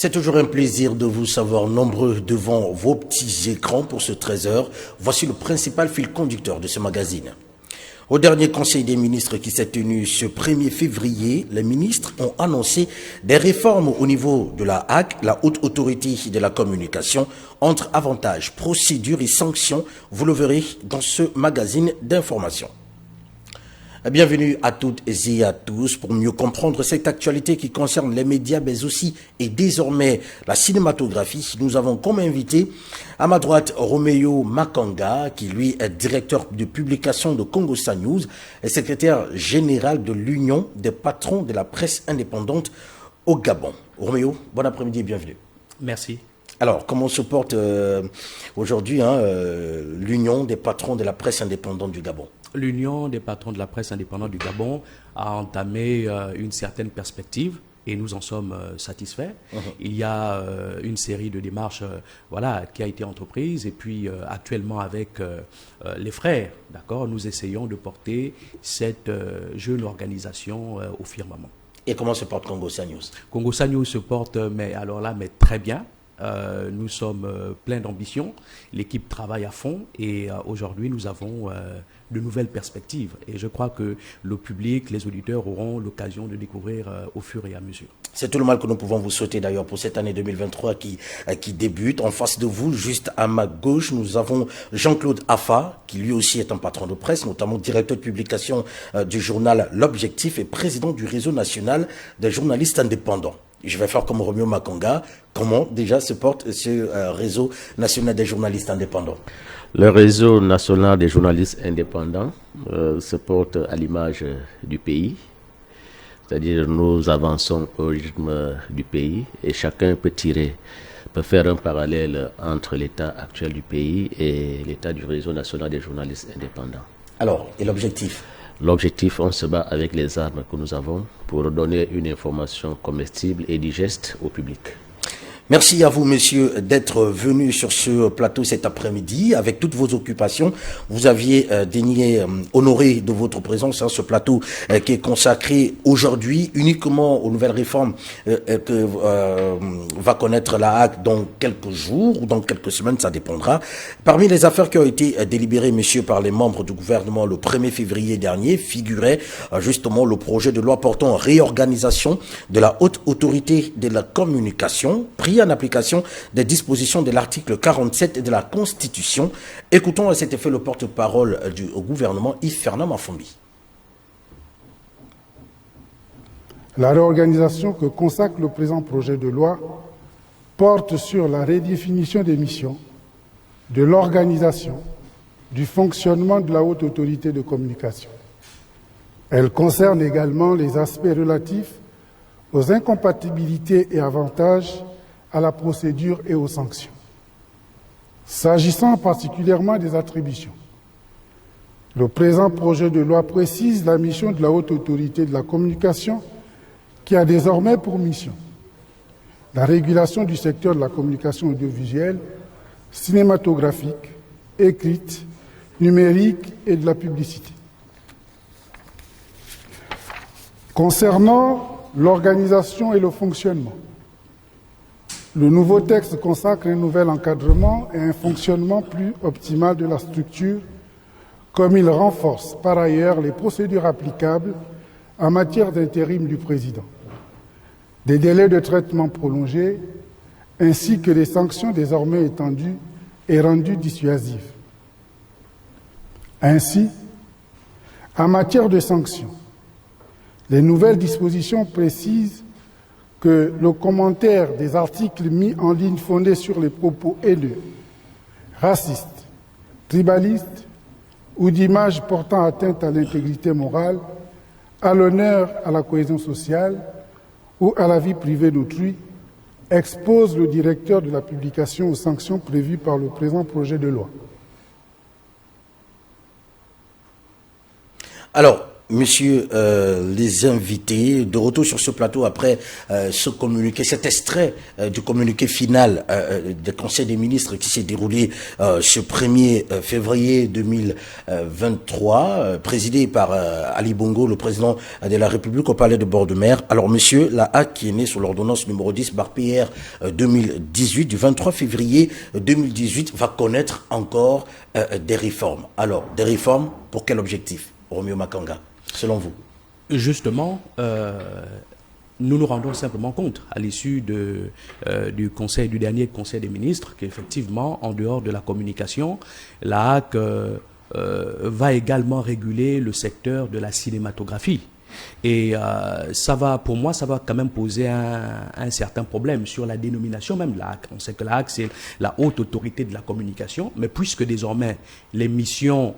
C'est toujours un plaisir de vous savoir nombreux devant vos petits écrans pour ce 13h. Voici le principal fil conducteur de ce magazine. Au dernier Conseil des ministres qui s'est tenu ce 1er février, les ministres ont annoncé des réformes au niveau de la HAC, la Haute Autorité de la Communication, entre avantages, procédures et sanctions. Vous le verrez dans ce magazine d'information. Bienvenue à toutes et à tous pour mieux comprendre cette actualité qui concerne les médias, mais aussi et désormais la cinématographie. Nous avons comme invité à ma droite Roméo Makanga, qui lui est directeur de publication de Congossa News et secrétaire général de l'Union des patrons de la presse indépendante au Gabon. Roméo, bon après-midi et bienvenue. Merci. Alors, comment se porte aujourd'hui l'Union des patrons de la presse indépendante du Gabon? L'Union des patrons de la presse indépendante du Gabon a entamé une certaine perspective et nous en sommes satisfaits. Il y a une série de démarches qui a été entreprise et puis actuellement avec les frères, d'accord, nous essayons de porter cette jeune organisation au firmament. Et comment se porte Congossa News? Congossa News se porte mais très bien. Nous sommes pleins d'ambition, l'équipe travaille à fond et aujourd'hui nous avons de nouvelles perspectives et je crois que le public, les auditeurs auront l'occasion de découvrir au fur et à mesure. C'est tout le mal que nous pouvons vous souhaiter d'ailleurs pour cette année 2023 qui débute. En face de vous, juste à ma gauche, nous avons Jean-Claude Affa, qui lui aussi est un patron de presse, notamment directeur de publication du journal L'Objectif et président du réseau national des journalistes indépendants. Je vais faire comme Roméo Makanga. Comment déjà se porte ce réseau national des journalistes indépendants? Le réseau national des journalistes indépendants se porte à l'image du pays. C'est-à-dire nous avançons au rythme du pays et chacun peut faire un parallèle entre l'état actuel du pays et l'état du réseau national des journalistes indépendants. Alors, et l'objectif? L'objectif, on se bat avec les armes que nous avons pour donner une information comestible et digeste au public. Merci à vous, messieurs, d'être venus sur ce plateau cet après-midi. Avec toutes vos occupations, vous aviez daigné honorer de votre présence ce plateau qui est consacré aujourd'hui uniquement aux nouvelles réformes que va connaître la HAC dans quelques jours ou dans quelques semaines, ça dépendra. Parmi les affaires qui ont été délibérées, messieurs, par les membres du gouvernement le 1er février dernier, figurait justement le projet de loi portant réorganisation de la Haute Autorité de la Communication, pris en application des dispositions de l'article 47 de la Constitution. Écoutons à cet effet le porte-parole du gouvernement, Yves-Fernand Mafombi. La réorganisation que consacre le présent projet de loi porte sur la redéfinition des missions, de l'organisation, du fonctionnement de la Haute Autorité de Communication. Elle concerne également les aspects relatifs aux incompatibilités et avantages à la procédure et aux sanctions. S'agissant particulièrement des attributions, le présent projet de loi précise la mission de la Haute Autorité de la Communication qui a désormais pour mission la régulation du secteur de la communication audiovisuelle, cinématographique, écrite, numérique et de la publicité. Concernant l'organisation et le fonctionnement, le nouveau texte consacre un nouvel encadrement et un fonctionnement plus optimal de la structure, comme il renforce par ailleurs les procédures applicables en matière d'intérim du président, des délais de traitement prolongés, ainsi que les sanctions désormais étendues et rendues dissuasives. Ainsi, en matière de sanctions, les nouvelles dispositions précisent que le commentaire des articles mis en ligne fondés sur les propos haineux, racistes, tribalistes ou d'images portant atteinte à l'intégrité morale, à l'honneur, à la cohésion sociale ou à la vie privée d'autrui, expose le directeur de la publication aux sanctions prévues par le présent projet de loi. Alors, messieurs les invités, de retour sur ce plateau après ce communiqué, cet extrait du communiqué final du Conseil des ministres qui s'est déroulé ce 1er février 2023, présidé par Ali Bongo, le président de la République au Palais de Bord-de-Mer. Alors, monsieur, la HAC qui est née sur l'ordonnance numéro 10/PR 2018 du 23 février 2018 va connaître encore des réformes. Alors, des réformes pour quel objectif, Romeo Makanga, selon vous? Justement, nous nous rendons simplement compte, à l'issue du dernier Conseil des ministres, qu'effectivement, en dehors de la communication, la HAC va également réguler le secteur de la cinématographie. Et pour moi, ça va quand même poser un certain problème sur la dénomination même de la HAC. On sait que la HAC, c'est la haute autorité de la communication, mais puisque désormais les missions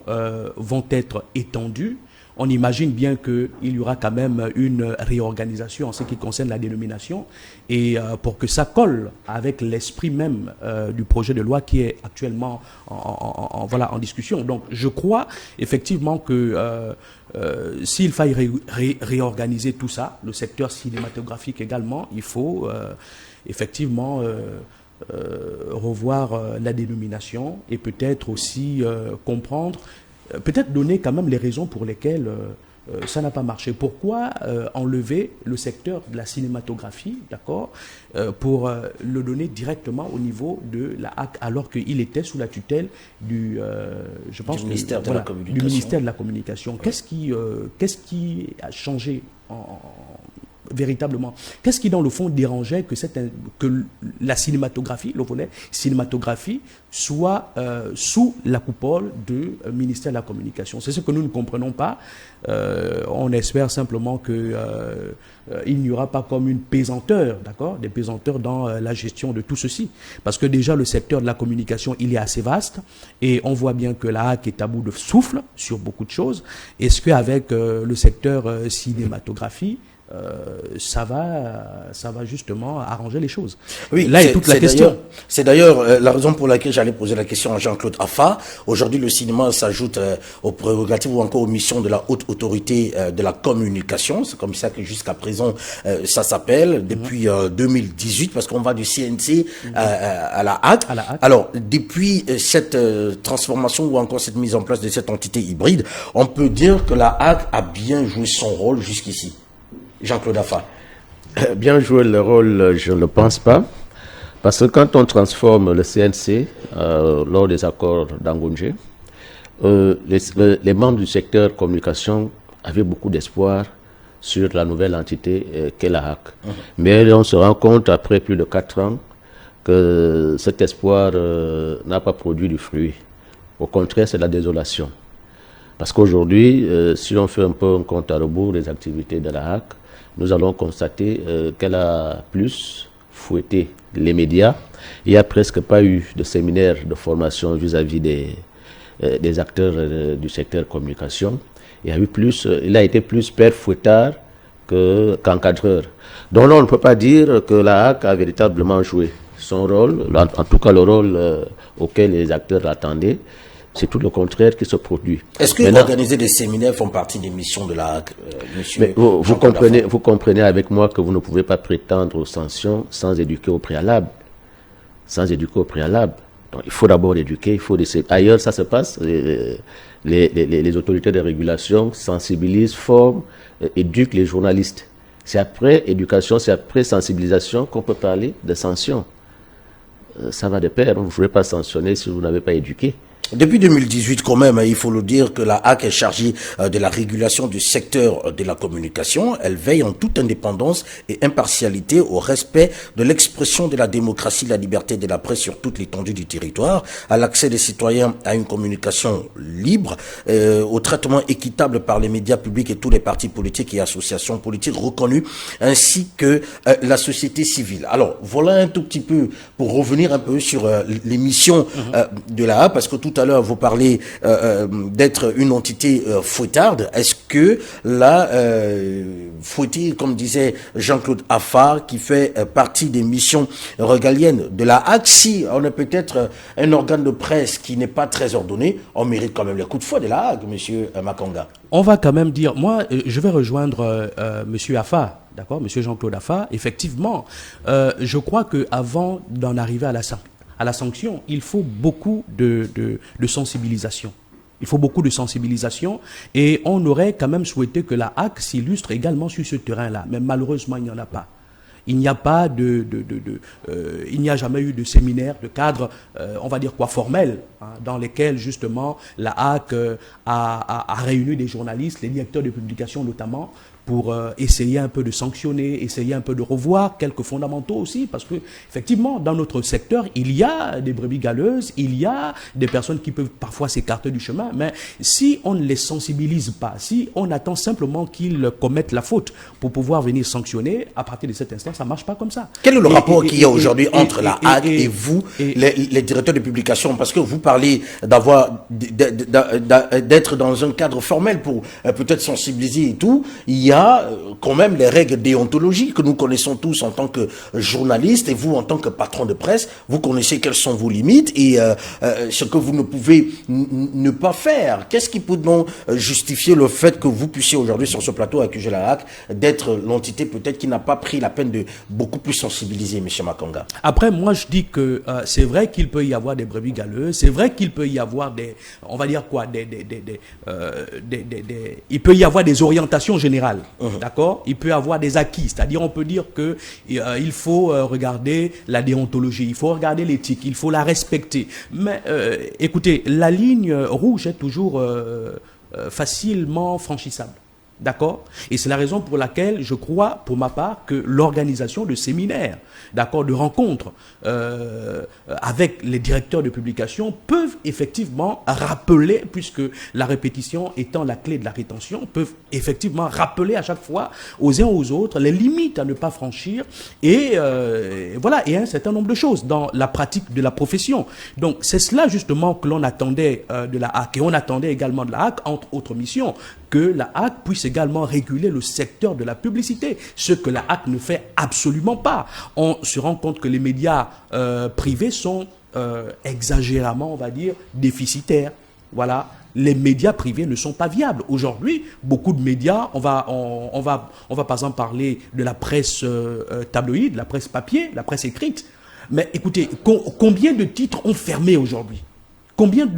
vont être étendues, on imagine bien qu'il y aura quand même une réorganisation en ce qui concerne la dénomination, et pour que ça colle avec l'esprit même du projet de loi qui est actuellement en discussion. Donc je crois effectivement que s'il faille réorganiser tout ça, le secteur cinématographique également, il faut effectivement revoir la dénomination et peut-être aussi comprendre, peut-être donner quand même les raisons pour lesquelles ça n'a pas marché. Pourquoi enlever le secteur de la cinématographie, d'accord, pour le donner directement au niveau de la HAC, alors qu'il était sous la tutelle du ministère de la Communication. Qu'est-ce qui a changé véritablement? Qu'est-ce qui, dans le fond, dérangeait que la cinématographie, le volet cinématographie, soit sous la coupole du ministère de la Communication? C'est ce que nous ne comprenons pas. On espère simplement que il n'y aura pas comme une pesanteur, d'accord, des pesanteurs dans la gestion de tout ceci. Parce que déjà, le secteur de la communication, il est assez vaste, et on voit bien que la HAC est à bout de souffle sur beaucoup de choses. Est-ce qu'avec le secteur cinématographie, ça va justement arranger les choses? Oui, là est toute la question. C'est d'ailleurs la raison pour laquelle j'allais poser la question à Jean-Claude Affa. Aujourd'hui, le cinéma s'ajoute aux prérogatives ou encore aux missions de la haute autorité de la communication. C'est comme ça que jusqu'à présent ça s'appelle depuis 2018, parce qu'on va du CNC à la HAC. Alors, depuis cette transformation ou encore cette mise en place de cette entité hybride, on peut dire que la HAC a bien joué son rôle jusqu'ici. Jean-Claude Affa. Bien jouer le rôle, je ne pense pas. Parce que quand on transforme le CNC lors des accords d'Angoundjé, les membres du secteur communication avaient beaucoup d'espoir sur la nouvelle entité qu'est la HAC. Mais on se rend compte, après plus de 4 ans, que cet espoir n'a pas produit du fruit. Au contraire, c'est la désolation. Parce qu'aujourd'hui, si on fait un peu un compte à rebours des activités de la HAC, nous allons constater qu'elle a plus fouetté les médias. Il n'y a presque pas eu de séminaire de formation vis-à-vis des acteurs du secteur communication. Il a été plus père fouettard qu'encadreur. Donc là, on ne peut pas dire que la HAC a véritablement joué son rôle, en tout cas le rôle auquel les acteurs attendaient. C'est tout le contraire qui se produit. Est-ce que organiser des séminaires font partie des missions de la HAC, monsieur? Mais vous comprenez avec moi que vous ne pouvez pas prétendre aux sanctions sans éduquer au préalable. Donc, il faut d'abord éduquer, ailleurs, ça se passe. Les autorités de régulation sensibilisent, forment, éduquent les journalistes. C'est après éducation, c'est après sensibilisation qu'on peut parler de sanctions. Ça va de pair. Vous ne pouvez pas sanctionner si vous n'avez pas éduqué. Depuis 2018, quand même, il faut le dire que la HAC est chargée de la régulation du secteur de la communication. Elle veille en toute indépendance et impartialité au respect de l'expression de la démocratie, de la liberté de la presse sur toute l'étendue du territoire, à l'accès des citoyens à une communication libre, au traitement équitable par les médias publics et tous les partis politiques et associations politiques reconnues, ainsi que la société civile. Alors, voilà un tout petit peu, pour revenir un peu sur les missions de la HAC, parce que tout à à l'heure, vous parlez d'être une entité fouettarde. Est-ce que là, fouetter, comme disait Jean-Claude Affar, qui fait partie des missions régaliennes de la HAC, si on est peut-être un organe de presse qui n'est pas très ordonné, on mérite quand même les coups de fouet de la HAC, monsieur Makanga. On va quand même dire, moi, je vais rejoindre monsieur Affar. D'accord, monsieur Jean-Claude Affar, effectivement, je crois qu'avant d'en arriver à la sanction, il faut beaucoup de sensibilisation. Il faut beaucoup de sensibilisation et on aurait quand même souhaité que la HAC s'illustre également sur ce terrain-là. Mais malheureusement, il n'y en a pas. Il n'y a pas il n'y a jamais eu de séminaire, de cadre, on va dire quoi, formel, hein, dans lesquels justement la HAC a réuni des journalistes, les directeurs de publication notamment, pour essayer un peu de sanctionner, essayer un peu de revoir quelques fondamentaux aussi, parce que effectivement, dans notre secteur, il y a des brebis galeuses, il y a des personnes qui peuvent parfois s'écarter du chemin, mais si on ne les sensibilise pas, si on attend simplement qu'ils commettent la faute pour pouvoir venir sanctionner, à partir de cet instant, ça ne marche pas comme ça. Quel est le rapport qu'il y a aujourd'hui entre la HAC et vous, les directeurs de publication? Parce que vous parlez d'être dans un cadre formel pour peut-être sensibiliser et tout, il y a quand même les règles déontologiques que nous connaissons tous en tant que journalistes, et vous en tant que patron de presse, vous connaissez quelles sont vos limites et ce que vous ne pouvez ne pas faire. Qu'est-ce qui peut donc justifier le fait que vous puissiez aujourd'hui sur ce plateau accuser la HAC d'être l'entité peut-être qui n'a pas pris la peine de beaucoup plus sensibiliser, M. Makanga? Après, moi je dis que c'est vrai qu'il peut y avoir des brebis galeuses, c'est vrai qu'il peut y avoir des, on va dire quoi, il peut y avoir des orientations générales. D'accord, il peut y avoir des acquis, c'est-à-dire on peut dire que il faut regarder la déontologie, il faut regarder l'éthique, il faut la respecter. Mais écoutez, la ligne rouge est toujours facilement franchissable. D'accord? Et c'est la raison pour laquelle je crois, pour ma part, que l'organisation de séminaires, d'accord, de rencontres avec les directeurs de publication peuvent effectivement rappeler, puisque la répétition étant la clé de la rétention, peuvent effectivement rappeler à chaque fois aux uns aux autres les limites à ne pas franchir et voilà, et un certain nombre de choses dans la pratique de la profession. Donc c'est cela justement que l'on attendait de la HAC, et on attendait également de la HAC, entre autres missions, que la HAC puisse également réguler le secteur de la publicité, ce que la HAC ne fait absolument pas. On se rend compte que les médias privés sont exagérément, on va dire, déficitaires. Voilà. Les médias privés ne sont pas viables. Aujourd'hui, beaucoup de médias, on va par exemple parler de la presse tabloïde, la presse papier, la presse écrite. Mais écoutez, combien de titres ont fermé aujourd'hui? Combien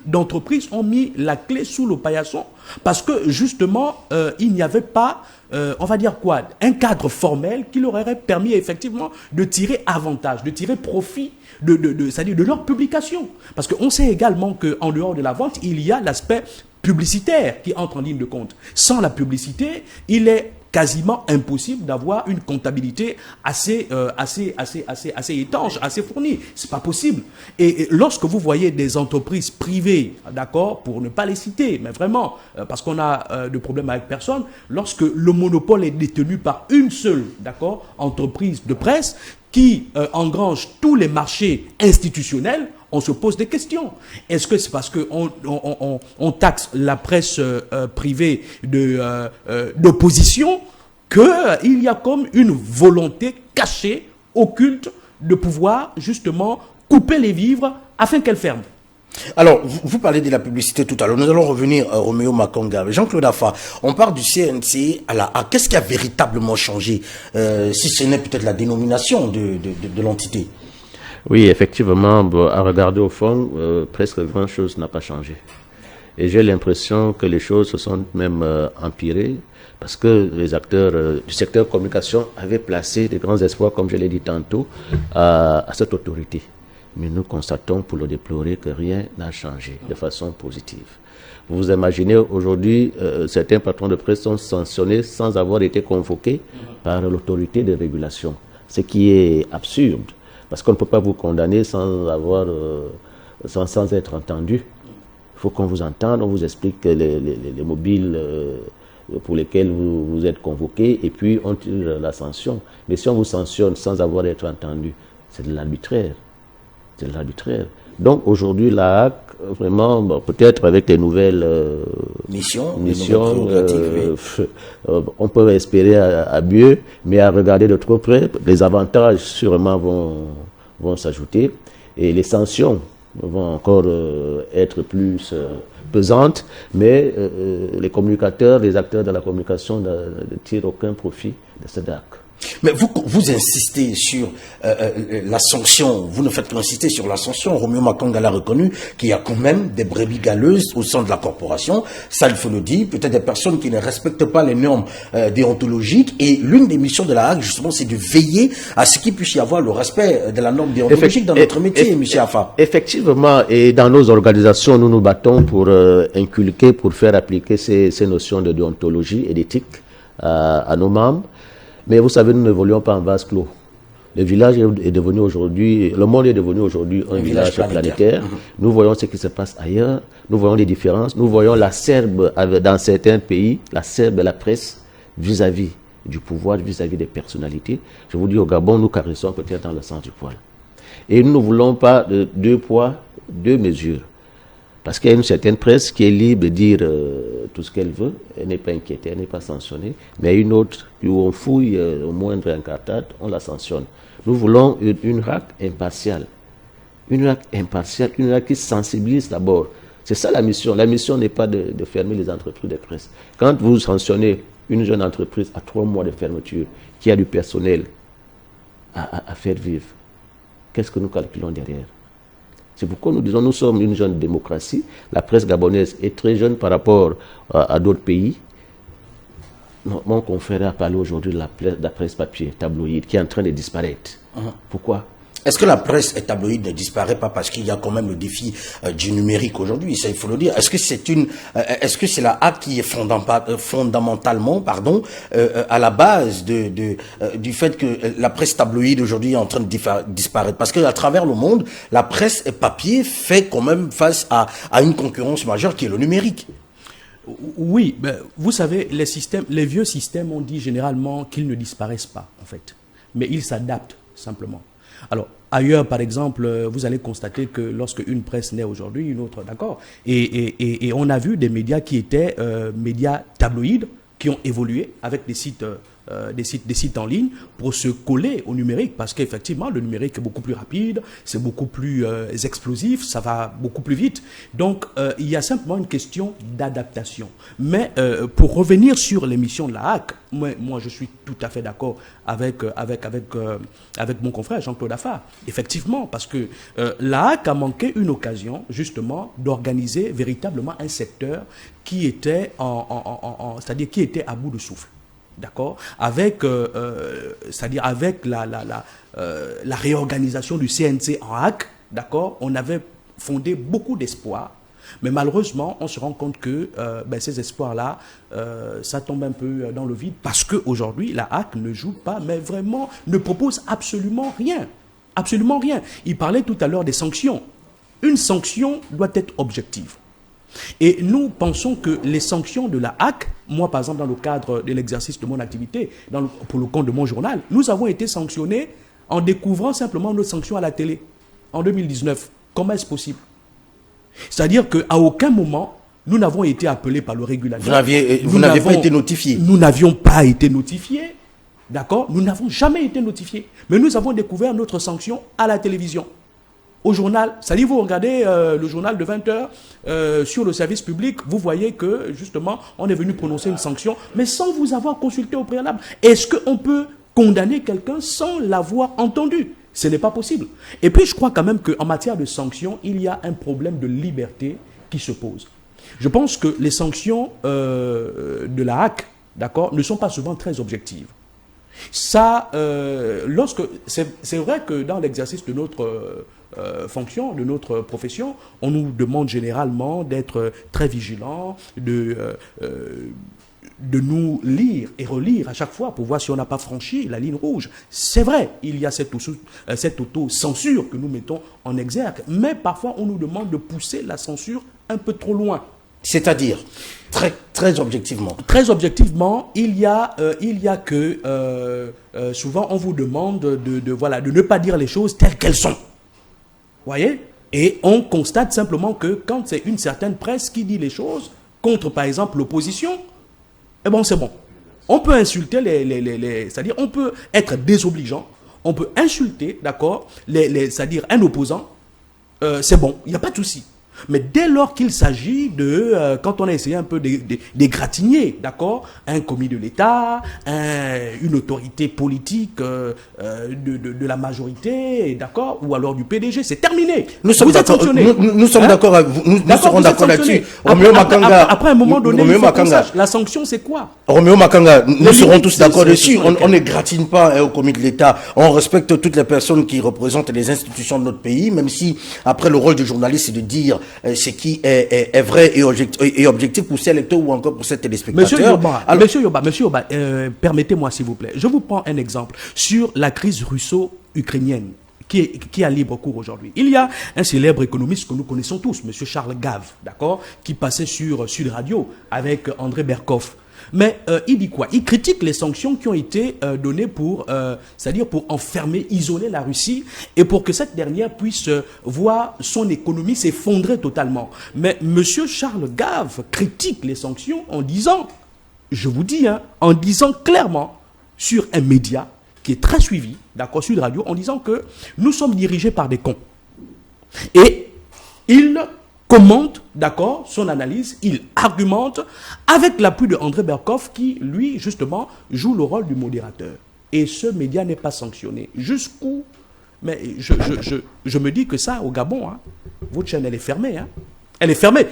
d'entreprises ont mis la clé sous le paillasson parce que justement il n'y avait pas, on va dire quoi, un cadre formel qui leur aurait permis effectivement de tirer avantage, de tirer profit c'est-à-dire de leur publication. Parce qu'on sait également qu'en dehors de la vente, il y a l'aspect publicitaire qui entre en ligne de compte. Sans la publicité, il est quasiment impossible d'avoir une comptabilité assez étanche, assez fournie. C'est pas possible. Et lorsque vous voyez des entreprises privées, d'accord, pour ne pas les citer, mais vraiment, parce qu'on a de problèmes avec personne, lorsque le monopole est détenu par une seule, d'accord, entreprise de presse qui engrange tous les marchés institutionnels, on se pose des questions. Est-ce que c'est parce qu'on taxe la presse privée d'opposition qu'il y a comme une volonté cachée, occulte, de pouvoir justement couper les vivres afin qu'elle ferme? Alors, vous parlez de la publicité tout à l'heure. Nous allons revenir à Roméo Makanga. Jean-Claude Affar, on parle du CNC à la HAC. Qu'est-ce qui a véritablement changé, si ce n'est peut-être la dénomination de l'entité? Oui, effectivement, à regarder au fond, presque grand-chose n'a pas changé. Et j'ai l'impression que les choses se sont même empirées parce que les acteurs du secteur communication avaient placé des grands espoirs, comme je l'ai dit tantôt, à cette autorité. Mais nous constatons, pour le déplorer, que rien n'a changé de façon positive. Vous imaginez, aujourd'hui, certains patrons de presse sont sanctionnés sans avoir été convoqués par l'autorité de régulation, ce qui est absurde. Parce qu'on ne peut pas vous condamner sans être entendu. Il faut qu'on vous entende, on vous explique les mobiles pour lesquels vous êtes convoqués, et puis on tire la sanction. Mais si on vous sanctionne sans avoir été entendu, c'est de l'arbitraire. C'est de l'arbitraire. Donc aujourd'hui, la HAC, vraiment, bon, peut-être avec les nouvelles Missions, on peut espérer à mieux, mais à regarder de trop près, les avantages sûrement vont s'ajouter et les sanctions vont encore être plus pesantes, mais les communicateurs, les acteurs de la communication ne tirent aucun profit de cette HAC. Mais vous insistez sur la sanction, vous ne faites qu'insister sur la sanction. Romeo Makanga l'a reconnu qu'il y a quand même des brebis galeuses au sein de la corporation. Ça, il faut le dire. Peut-être des personnes qui ne respectent pas les normes déontologiques. Et l'une des missions de la HAC, justement, c'est de veiller à ce qu'il puisse y avoir le respect de la norme déontologique dans notre métier, M. Afa. Effectivement, et dans nos organisations, nous nous battons pour inculquer, pour faire appliquer ces notions de déontologie et d'éthique à nos membres. Mais vous savez, nous n'évoluons pas en vase clos. Le village est devenu aujourd'hui, le monde est devenu aujourd'hui un village planétaire. Nous voyons ce qui se passe ailleurs, nous voyons les différences, nous voyons la serbe dans certains pays, la serbe et la presse vis-à-vis du pouvoir, vis-à-vis des personnalités. Je vous dis, au Gabon, nous caressons peut-être dans le sens du poil. Et nous ne voulons pas de 2 poids, 2 mesures. Parce qu'il y a une certaine presse qui est libre de dire tout ce qu'elle veut, elle n'est pas inquiétée, elle n'est pas sanctionnée, mais il y a une autre où on fouille au moindre incartade, on la sanctionne. Nous voulons une HAC impartiale, une HAC qui sensibilise d'abord. C'est ça la mission. La mission n'est pas de fermer les entreprises de presse. Quand vous sanctionnez une jeune entreprise à 3 mois de fermeture, qui a du personnel à faire vivre, qu'est-ce que nous calculons derrière? C'est pourquoi nous disons nous sommes une jeune démocratie. La presse gabonaise est très jeune par rapport à d'autres pays. Mon confrère a parlé aujourd'hui de la presse papier, tabloïde, qui est en train de disparaître. Pourquoi? Est-ce que la presse tabloïde ne disparaît pas parce qu'il y a quand même le défi du numérique aujourd'hui? Ça, il faut le dire. Est-ce que c'est la HAC qui est fondamentalement, à la base du fait que la presse tabloïde aujourd'hui est en train de disparaître? Parce qu'à travers le monde, la presse papier fait quand même face à une concurrence majeure qui est le numérique. Oui, ben, vous savez, les vieux systèmes, on dit généralement qu'ils ne disparaissent pas, en fait. Mais ils s'adaptent, simplement. Alors, ailleurs, par exemple, vous allez constater que lorsque une presse naît aujourd'hui, une autre, d'accord. Et on a vu des médias qui étaient médias tabloïdes, qui ont évolué avec des sites en ligne pour se coller au numérique, parce qu'effectivement, le numérique est beaucoup plus rapide, c'est beaucoup plus explosif, ça va beaucoup plus vite. Donc, il y a simplement une question d'adaptation. Mais pour revenir sur l'émission de la HAC, moi, je suis tout à fait d'accord avec mon confrère Jean-Claude Afa. Effectivement, parce que la HAC a manqué une occasion, justement, d'organiser véritablement un secteur qui était c'est-à-dire qui était à bout de souffle. D'accord, c'est-à-dire avec la réorganisation du CNC en HAC, d'accord, on avait fondé beaucoup d'espoirs, mais malheureusement, on se rend compte que ces espoirs-là, ça tombe un peu dans le vide, parce qu'aujourd'hui, la HAC ne joue pas, mais vraiment ne propose absolument rien. Absolument rien. Il parlait tout à l'heure des sanctions. Une sanction doit être objective. Et nous pensons que les sanctions de la HAC, moi par exemple dans le cadre de l'exercice de mon activité, pour le compte de mon journal, nous avons été sanctionnés en découvrant simplement nos sanctions à la télé en 2019. Comment est-ce possible? C'est-à-dire qu'à aucun moment, nous n'avons été appelés par le régulateur. Vous n'avez pas été notifiés. Nous n'avions pas été notifiés. D'accord? Nous n'avons jamais été notifiés. Mais nous avons découvert notre sanction à la télévision. Au journal, c'est-à-dire vous regardez le journal de 20h sur le service public, vous voyez que justement on est venu prononcer une sanction, mais sans vous avoir consulté au préalable. Est-ce qu'on peut condamner quelqu'un sans l'avoir entendu? Ce n'est pas possible. Et puis je crois quand même qu'en matière de sanctions, il y a un problème de liberté qui se pose. Je pense que les sanctions de la HAC, d'accord, ne sont pas souvent très objectives. Ça, c'est vrai que dans l'exercice de notre fonction, de notre profession, on nous demande généralement d'être très vigilants, de nous lire et relire à chaque fois pour voir si on n'a pas franchi la ligne rouge. C'est vrai, il y a cette auto-censure que nous mettons en exergue, mais parfois on nous demande de pousser la censure un peu trop loin. C'est-à-dire, très objectivement. Très objectivement, il y a que souvent on vous demande de ne pas dire les choses telles qu'elles sont. Vous voyez? Et on constate simplement que quand c'est une certaine presse qui dit les choses contre, par exemple, l'opposition, eh bon, c'est bon. On peut insulter c'est-à-dire on peut être désobligeant, on peut insulter, d'accord, c'est-à-dire un opposant, c'est bon, il n'y a pas de souci. Mais dès lors qu'il s'agit de, quand on a essayé un peu d'égratigner, d'accord, un commis de l'État, une autorité politique de la majorité, d'accord, ou alors du PDG, c'est terminé. Nous sommes d'accord. Nous sommes d'accord avec vous. Nous serons d'accord là-dessus. Après un moment donné, il faut qu'on sache, la sanction, c'est quoi? Roméo Makanga, nous serons tous d'accord dessus. On ne gratine pas au commis de l'État. On respecte toutes les personnes qui représentent les institutions de notre pays, même si après le rôle du journaliste, c'est de dire ce qui est vrai et objectif pour ces lecteurs ou encore pour ces téléspectateurs. Monsieur Yoba, permettez-moi s'il vous plaît. Je vous prends un exemple sur la crise russo-ukrainienne qui a libre cours aujourd'hui. Il y a un célèbre économiste que nous connaissons tous, monsieur Charles Gave, d'accord, qui passait sur Sud Radio avec André Berkoff. Mais il dit quoi? Il critique les sanctions qui ont été données pour, c'est-à-dire pour enfermer, isoler la Russie et pour que cette dernière puisse voir son économie s'effondrer totalement. Mais monsieur Charles Gave critique les sanctions en disant, je vous dis, en disant clairement sur un média qui est très suivi, d'accord, Sud Radio, en disant que nous sommes dirigés par des cons. Et il commente, d'accord, son analyse, il argumente avec l'appui de André Berkoff qui, lui, justement, joue le rôle du modérateur. Et ce média n'est pas sanctionné. Jusqu'où? Mais je me dis que ça, au Gabon, votre chaîne, elle est fermée. Elle est fermée.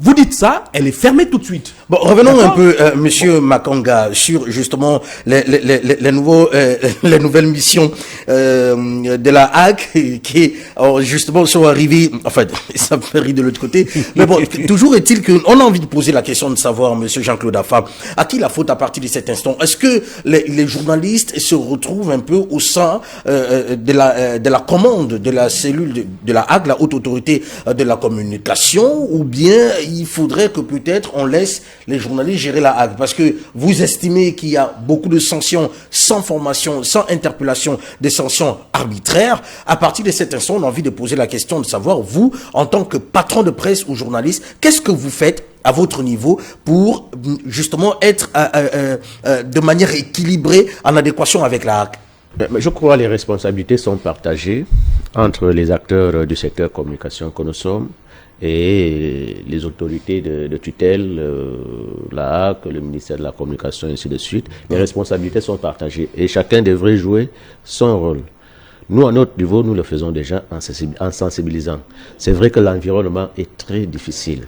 Vous dites ça, elle est fermée tout de suite. Bon, revenons un peu, monsieur Makanga, sur justement les nouvelles missions de la HAC qui justement sont arrivées. Enfin, ça me fait rire de l'autre côté. Mais bon, toujours est-il qu'on a envie de poser la question de savoir, monsieur Jean-Claude Affa, à qui la faute à partir de cet instant? Est-ce que les journalistes se retrouvent un peu au sein de la commande de la cellule de la HAC, la haute autorité de la communication, ou bien il faudrait que peut-être on laisse les journalistes gérer la HAC, parce que vous estimez qu'il y a beaucoup de sanctions sans formation, sans interpellation, des sanctions arbitraires. À partir de cet instant, on a envie de poser la question de savoir, vous, en tant que patron de presse ou journaliste, qu'est-ce que vous faites à votre niveau pour justement être de manière équilibrée, en adéquation avec la HAC? Je crois que les responsabilités sont partagées entre les acteurs du secteur communication que nous sommes et les autorités de tutelle, la HAC, le ministère de la Communication, et ainsi de suite. Les responsabilités sont partagées et chacun devrait jouer son rôle. Nous, à notre niveau, nous le faisons déjà en sensibilisant. C'est vrai que l'environnement est très difficile.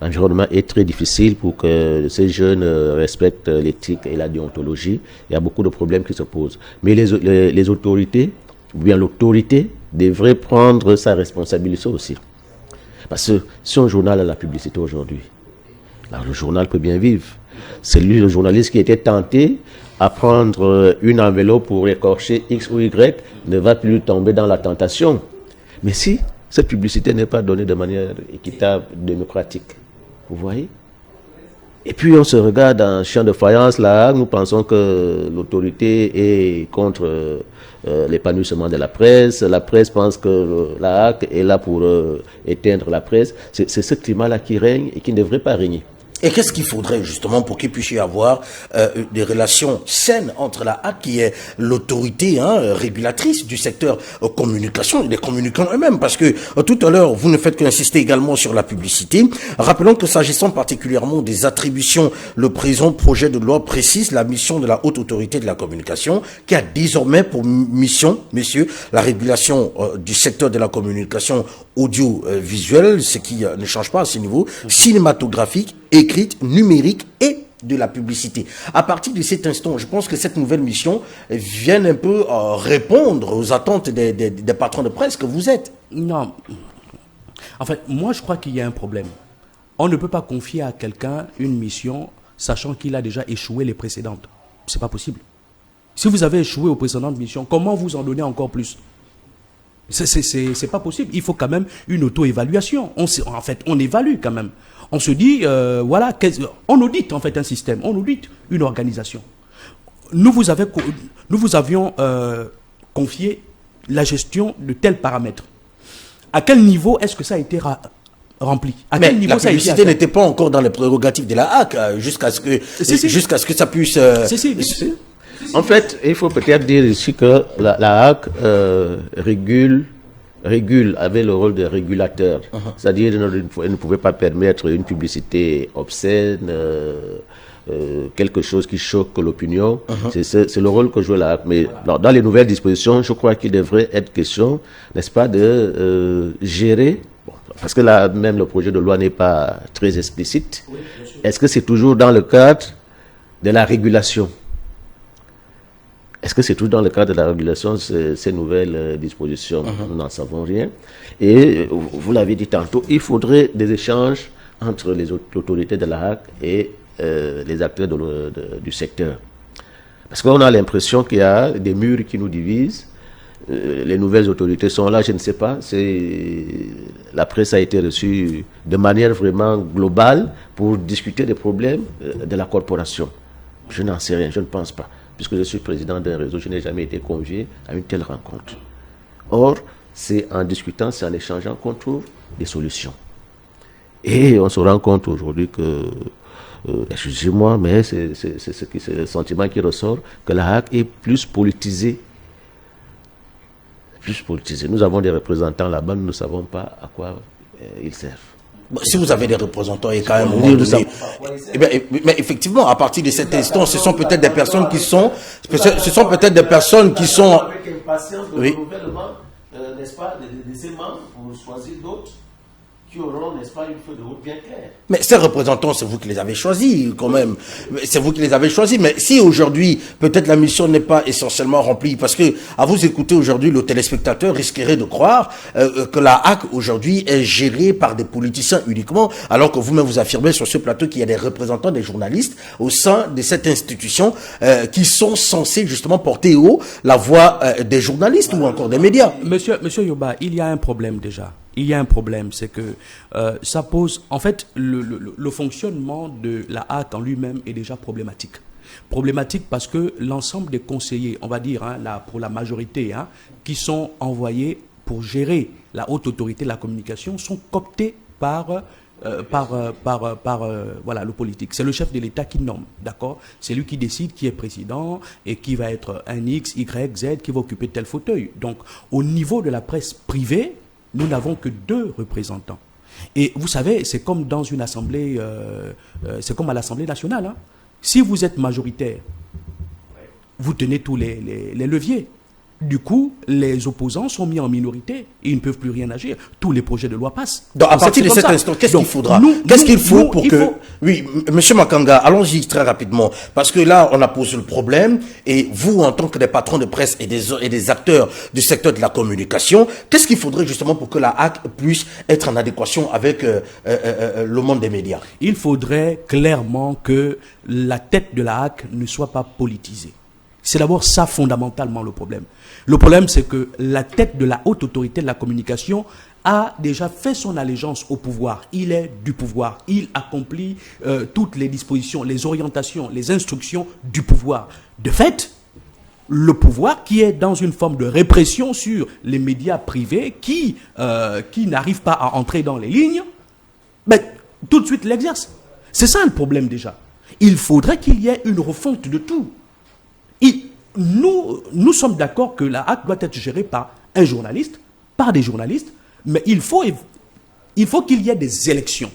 L'environnement est très difficile pour que ces jeunes respectent l'éthique et la déontologie. Il y a beaucoup de problèmes qui se posent. Mais les autorités, ou bien l'autorité, devrait prendre sa responsabilité aussi. Parce que si un journal a la publicité aujourd'hui, le journal peut bien vivre. C'est lui, le journaliste, qui était tenté à prendre une enveloppe pour écorcher X ou Y, ne va plus tomber dans la tentation. Mais si cette publicité n'est pas donnée de manière équitable, démocratique, vous voyez? Et puis on se regarde en chien de faïence, là, nous pensons que l'autorité est contre l'épanouissement de la presse. La presse pense que la HAC est là pour éteindre la presse. C'est ce climat-là qui règne et qui ne devrait pas régner. Et qu'est-ce qu'il faudrait justement pour qu'il puisse y avoir des relations saines entre la HAC, qui est l'autorité régulatrice du secteur communication, et des communicants eux-mêmes? Parce que tout à l'heure, vous ne faites qu'insister également sur la publicité. Rappelons que s'agissant particulièrement des attributions, le présent projet de loi précise la mission de la haute autorité de la communication, qui a désormais pour mission, messieurs, la régulation du secteur de la communication audiovisuelle, ce qui ne change pas à ce niveau, cinématographique, écrite, numérique et de la publicité. À partir de cet instant, je pense que cette nouvelle mission vient un peu répondre aux attentes des patrons de presse que vous êtes. Non. En fait, moi, je crois qu'il y a un problème. On ne peut pas confier à quelqu'un une mission sachant qu'il a déjà échoué les précédentes. C'est pas possible. Si vous avez échoué aux précédentes missions, comment vous en donner encore plus? C'est pas possible. Il faut quand même une auto-évaluation. En fait, on évalue quand même. On se dit, voilà, on audite en fait un système, on audite une organisation. Nous vous avions confié la gestion de tels paramètres. À quel niveau est-ce que ça a été rempli? À Mais quel niveau la ça a été publicité atteint? n'était pas encore dans les prérogatives de la HAC jusqu'à ce que ça puisse... Si. En fait, il faut peut-être dire ici que la HAC régule, avait le rôle de régulateur. C'est-à-dire elle ne pouvait pas permettre une publicité obscène, quelque chose qui choque l'opinion. C'est le rôle que joue la HAC. Mais dans les nouvelles dispositions, je crois qu'il devrait être question, n'est-ce pas, de gérer, parce que là même le projet de loi n'est pas très explicite. Est-ce que c'est toujours dans le cadre de la régulation? Est-ce que c'est tout dans le cadre de la régulation, ces nouvelles dispositions? Nous n'en savons rien. Et vous l'avez dit tantôt, il faudrait des échanges entre les autorités de la HAC et les acteurs du secteur. Parce qu'on a l'impression qu'il y a des murs qui nous divisent. Les nouvelles autorités sont là, je ne sais pas. La presse a été reçue de manière vraiment globale pour discuter des problèmes de la corporation. Je n'en sais rien, je ne pense pas. Puisque je suis président d'un réseau, je n'ai jamais été convié à une telle rencontre. Or, c'est en discutant, c'est en échangeant qu'on trouve des solutions. Et on se rend compte aujourd'hui que, excusez-moi, mais c'est le sentiment qui ressort, que la HAC est plus politisée. Nous avons des représentants là-bas, nous ne savons pas à quoi ils servent. Si vous avez des représentants, et quand même, mais effectivement, à partir de cet instant, ce sont peut-être des personnes qui sont, avec impatience de renouvellement, n'est-ce pas, de ces membres pour choisir d'autres qui auront, n'est-ce pas, une feuille de route bien claire. Mais ces représentants, c'est vous qui les avez choisis, quand même. C'est vous qui les avez choisis. Mais si aujourd'hui, peut-être la mission n'est pas essentiellement remplie, parce que, à vous écouter aujourd'hui, le téléspectateur risquerait de croire que la HAC, aujourd'hui, est gérée par des politiciens uniquement, alors que vous-même vous affirmez sur ce plateau qu'il y a des représentants des journalistes au sein de cette institution qui sont censés, justement, porter haut la voix des journalistes ou encore des médias. Monsieur Yoba, il y a un problème déjà. Il y a un problème, c'est que ça pose... En fait, le fonctionnement de la HAC en lui-même est déjà problématique. Problématique parce que l'ensemble des conseillers, on va dire, pour la majorité, qui sont envoyés pour gérer la haute autorité de la communication, sont cooptés par le politique. C'est le chef de l'État qui nomme, d'accord? C'est lui qui décide qui est président et qui va être un X, Y, Z, qui va occuper tel fauteuil. Donc, au niveau de la presse privée, nous n'avons que 2 représentants. Et vous savez, c'est comme dans une assemblée, c'est comme à l'Assemblée nationale. Si vous êtes majoritaire, vous tenez tous les leviers. Du coup, les opposants sont mis en minorité et ils ne peuvent plus rien agir. Tous les projets de loi passent. Donc, à partir de cet instant, qu'est-ce qu'il faudra? Qu'est-ce qu'il faut pour que... Oui, Monsieur Makanga, allons-y très rapidement. Parce que là, on a posé le problème et vous, en tant que des patrons de presse et des acteurs du secteur de la communication, qu'est-ce qu'il faudrait justement pour que la HAC puisse être en adéquation avec le monde des médias? Il faudrait clairement que la tête de la HAC ne soit pas politisée. C'est d'abord ça fondamentalement le problème. Le problème, c'est que la tête de la haute autorité de la communication a déjà fait son allégeance au pouvoir. Il est du pouvoir. Il accomplit toutes les dispositions, les orientations, les instructions du pouvoir. De fait, le pouvoir qui est dans une forme de répression sur les médias privés qui n'arrivent pas à entrer dans les lignes, tout de suite l'exerce. C'est ça le problème déjà. Il faudrait qu'il y ait une refonte de tout. Nous sommes d'accord que la HAC doit être gérée par un journaliste, par des journalistes, mais il faut qu'il y ait des élections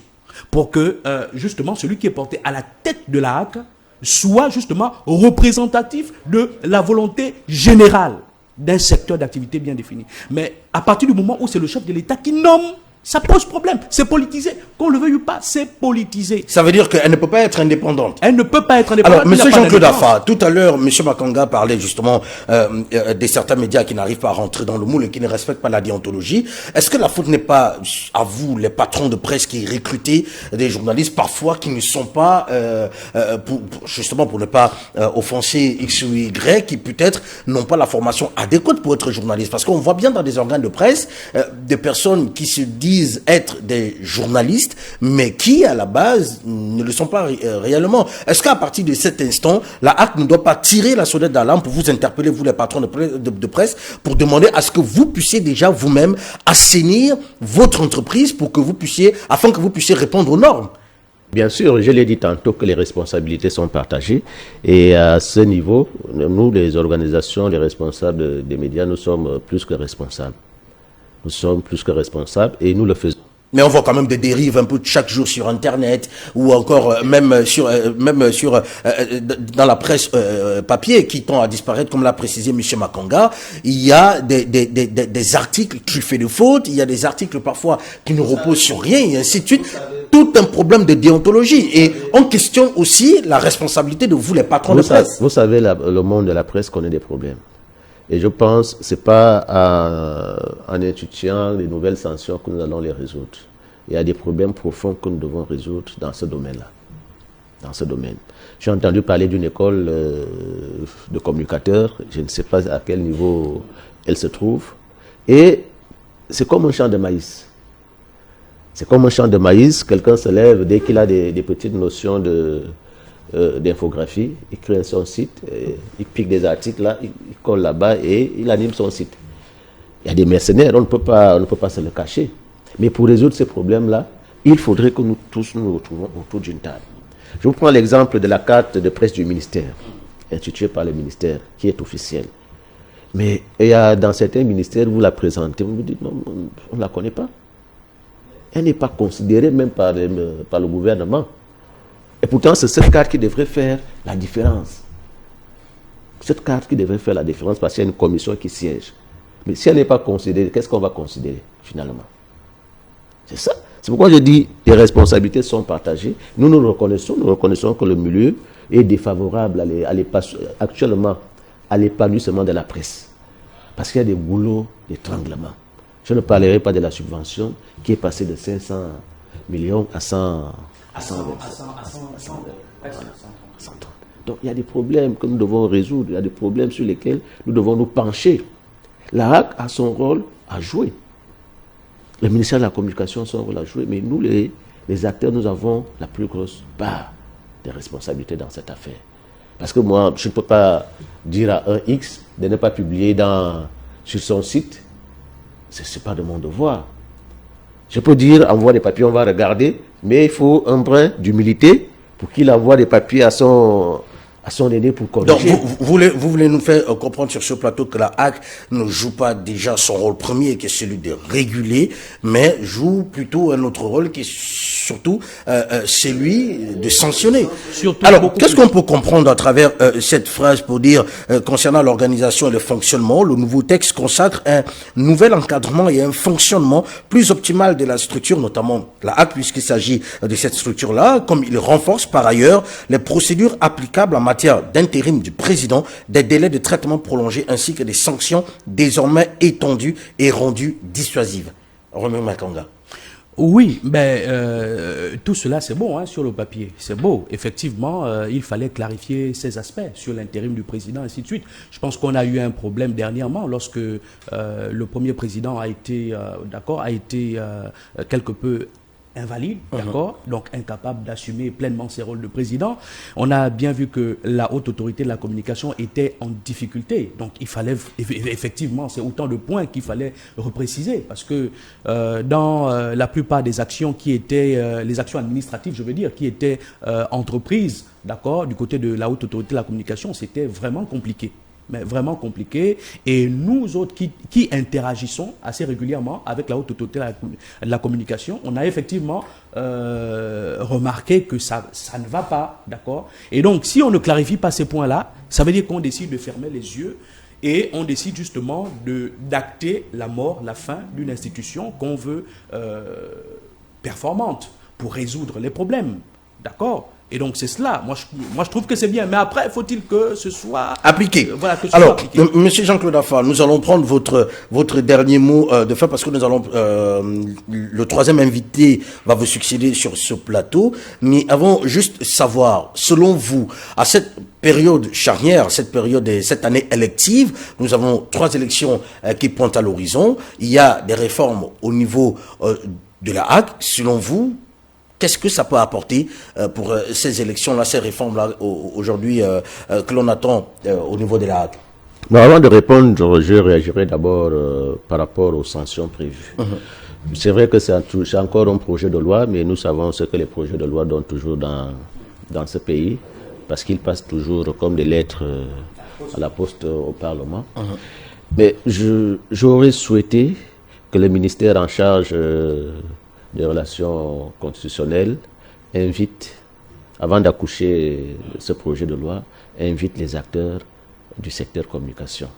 pour que, justement, celui qui est porté à la tête de la HAC soit, justement, représentatif de la volonté générale d'un secteur d'activité bien défini. Mais à partir du moment où c'est le chef de l'État qui nomme, ça pose problème. C'est politisé. Qu'on le veuille ou pas, c'est politisé. Ça veut dire qu'elle ne peut pas être indépendante. Elle ne peut pas être indépendante. Alors, M. Jean-Claude Affa, tout à l'heure, M. Makanga parlait justement de certains médias qui n'arrivent pas à rentrer dans le moule et qui ne respectent pas la déontologie. Est-ce que la faute n'est pas à vous, les patrons de presse, qui recrutez des journalistes parfois qui ne sont pas, justement pour ne pas offenser X ou Y, qui peut-être n'ont pas la formation adéquate pour être journalistes? Parce qu'on voit bien dans des organes de presse des personnes qui se disent disent être des journalistes, mais qui, à la base, ne le sont pas réellement. Est-ce qu'à partir de cet instant, la HAC ne doit pas tirer la sonnette d'alarme pour vous interpeller, vous les patrons de presse, pour demander à ce que vous puissiez déjà vous-même assainir votre entreprise afin que vous puissiez répondre aux normes? Bien sûr, je l'ai dit tantôt que les responsabilités sont partagées et à ce niveau, nous, les organisations, les responsables des médias, nous sommes plus que responsables. Nous sommes plus que responsables et nous le faisons. Mais on voit quand même des dérives un peu chaque jour sur Internet ou encore même dans la presse papier qui tend à disparaître, comme l'a précisé M. Makanga. Il y a des articles truffés de fautes, il y a des articles parfois qui ne reposent sur rien et ainsi de suite. Tout un problème de déontologie. Et on questionne aussi la responsabilité de vous, les patrons de presse. Vous savez, le monde de la presse connaît des problèmes. Et je pense que ce n'est pas en instituant les nouvelles sanctions que nous allons les résoudre. Il y a des problèmes profonds que nous devons résoudre dans ce domaine-là. Dans ce domaine. J'ai entendu parler d'une école de communicateurs. Je ne sais pas à quel niveau elle se trouve. Et c'est comme un champ de maïs. C'est comme un champ de maïs. Quelqu'un se lève dès qu'il a des petites notions d'infographie, il crée son site, il pique des articles là, il colle là-bas et il anime son site. Il y a des mercenaires, on ne peut pas se le cacher. Mais pour résoudre ces problèmes-là, il faudrait que nous tous nous retrouvons autour d'une table. Je vous prends l'exemple de la carte de presse du ministère, instituée par le ministère, qui est officielle. Mais il y a, dans certains ministères, vous la présentez, vous vous dites non, on ne la connaît pas. Elle n'est pas considérée même par le gouvernement. Et pourtant, c'est cette carte qui devrait faire la différence. Cette carte qui devrait faire la différence parce qu'il y a une commission qui siège. Mais si elle n'est pas considérée, qu'est-ce qu'on va considérer finalement? C'est ça. C'est pourquoi je dis les responsabilités sont partagées. Nous reconnaissons que le milieu est défavorable actuellement à l'épanouissement de la presse. Parce qu'il y a des goulots d'étranglement. Je ne parlerai pas de la subvention qui est passée de 500 millions à 120. Donc il y a des problèmes que nous devons résoudre, il y a des problèmes sur lesquels nous devons nous pencher. La HAC a son rôle à jouer. Le ministère de la Communication a son rôle à jouer, mais nous, les acteurs, nous avons la plus grosse part de responsabilité dans cette affaire. Parce que moi, je ne peux pas dire à un X de ne pas publier sur son site. Ce n'est pas de mon devoir. Je peux dire, envoie des papiers, on va regarder, mais il faut un brin d'humilité pour qu'il envoie des papiers à son aîné pour corriger. Donc, vous voulez nous faire comprendre sur ce plateau que la HAC ne joue pas déjà son rôle premier, qui est celui de réguler, mais joue plutôt un autre rôle qui est surtout celui de sanctionner. Alors, qu'est-ce qu'on peut comprendre à travers cette phrase pour dire, concernant l'organisation et le fonctionnement, le nouveau texte consacre un nouvel encadrement et un fonctionnement plus optimal de la structure, notamment la HAC, puisqu'il s'agit de cette structure-là, comme il renforce par ailleurs les procédures applicables en matière d'intérim du président, des délais de traitement prolongés ainsi que des sanctions désormais étendues et rendues dissuasives. Romain Makanga. Oui, tout cela c'est bon sur le papier, c'est beau. Effectivement, il fallait clarifier ces aspects sur l'intérim du président, ainsi de suite. Je pense qu'on a eu un problème dernièrement lorsque le premier président a été quelque peu invalide, d'accord, donc incapable d'assumer pleinement ses rôles de président. On a bien vu que la haute autorité de la communication était en difficulté. Donc il fallait, effectivement, c'est autant de points qu'il fallait repréciser, parce que dans la plupart des actions qui étaient, les actions administratives, je veux dire, qui étaient entreprises, d'accord, du côté de la haute autorité de la communication, c'était vraiment compliqué. Mais vraiment compliqué. Et nous autres qui interagissons assez régulièrement avec la haute autorité de la communication, on a effectivement remarqué que ça ne va pas, d'accord. Et donc, si on ne clarifie pas ces points-là, ça veut dire qu'on décide de fermer les yeux et on décide justement d'acter la mort, la fin d'une institution qu'on veut performante pour résoudre les problèmes, d'accord. Et donc c'est cela. Moi je trouve que c'est bien. Mais après, faut-il que ce soit appliqué. Voilà, que ce Alors, soit appliqué. Monsieur Jean-Claude Affa, nous allons prendre votre dernier mot de fin parce que nous allons le troisième invité va vous succéder sur ce plateau. Mais avant, juste savoir, selon vous, à cette période charnière, cette année élective, nous avons 3 élections qui pointent à l'horizon. Il y a des réformes au niveau de la Hague. Selon vous, qu'est-ce que ça peut apporter pour ces élections-là, ces réformes-là, aujourd'hui, que l'on attend au niveau de la Hague? Bon, avant de répondre, je réagirai d'abord par rapport aux sanctions prévues. C'est vrai que c'est encore un projet de loi, mais nous savons ce que les projets de loi donnent toujours dans ce pays, parce qu'ils passent toujours comme des lettres à la poste au Parlement. Mais j'aurais souhaité que le ministère en charge des relations constitutionnelles invite, avant d'accoucher ce projet de loi, invite les acteurs du secteur communication.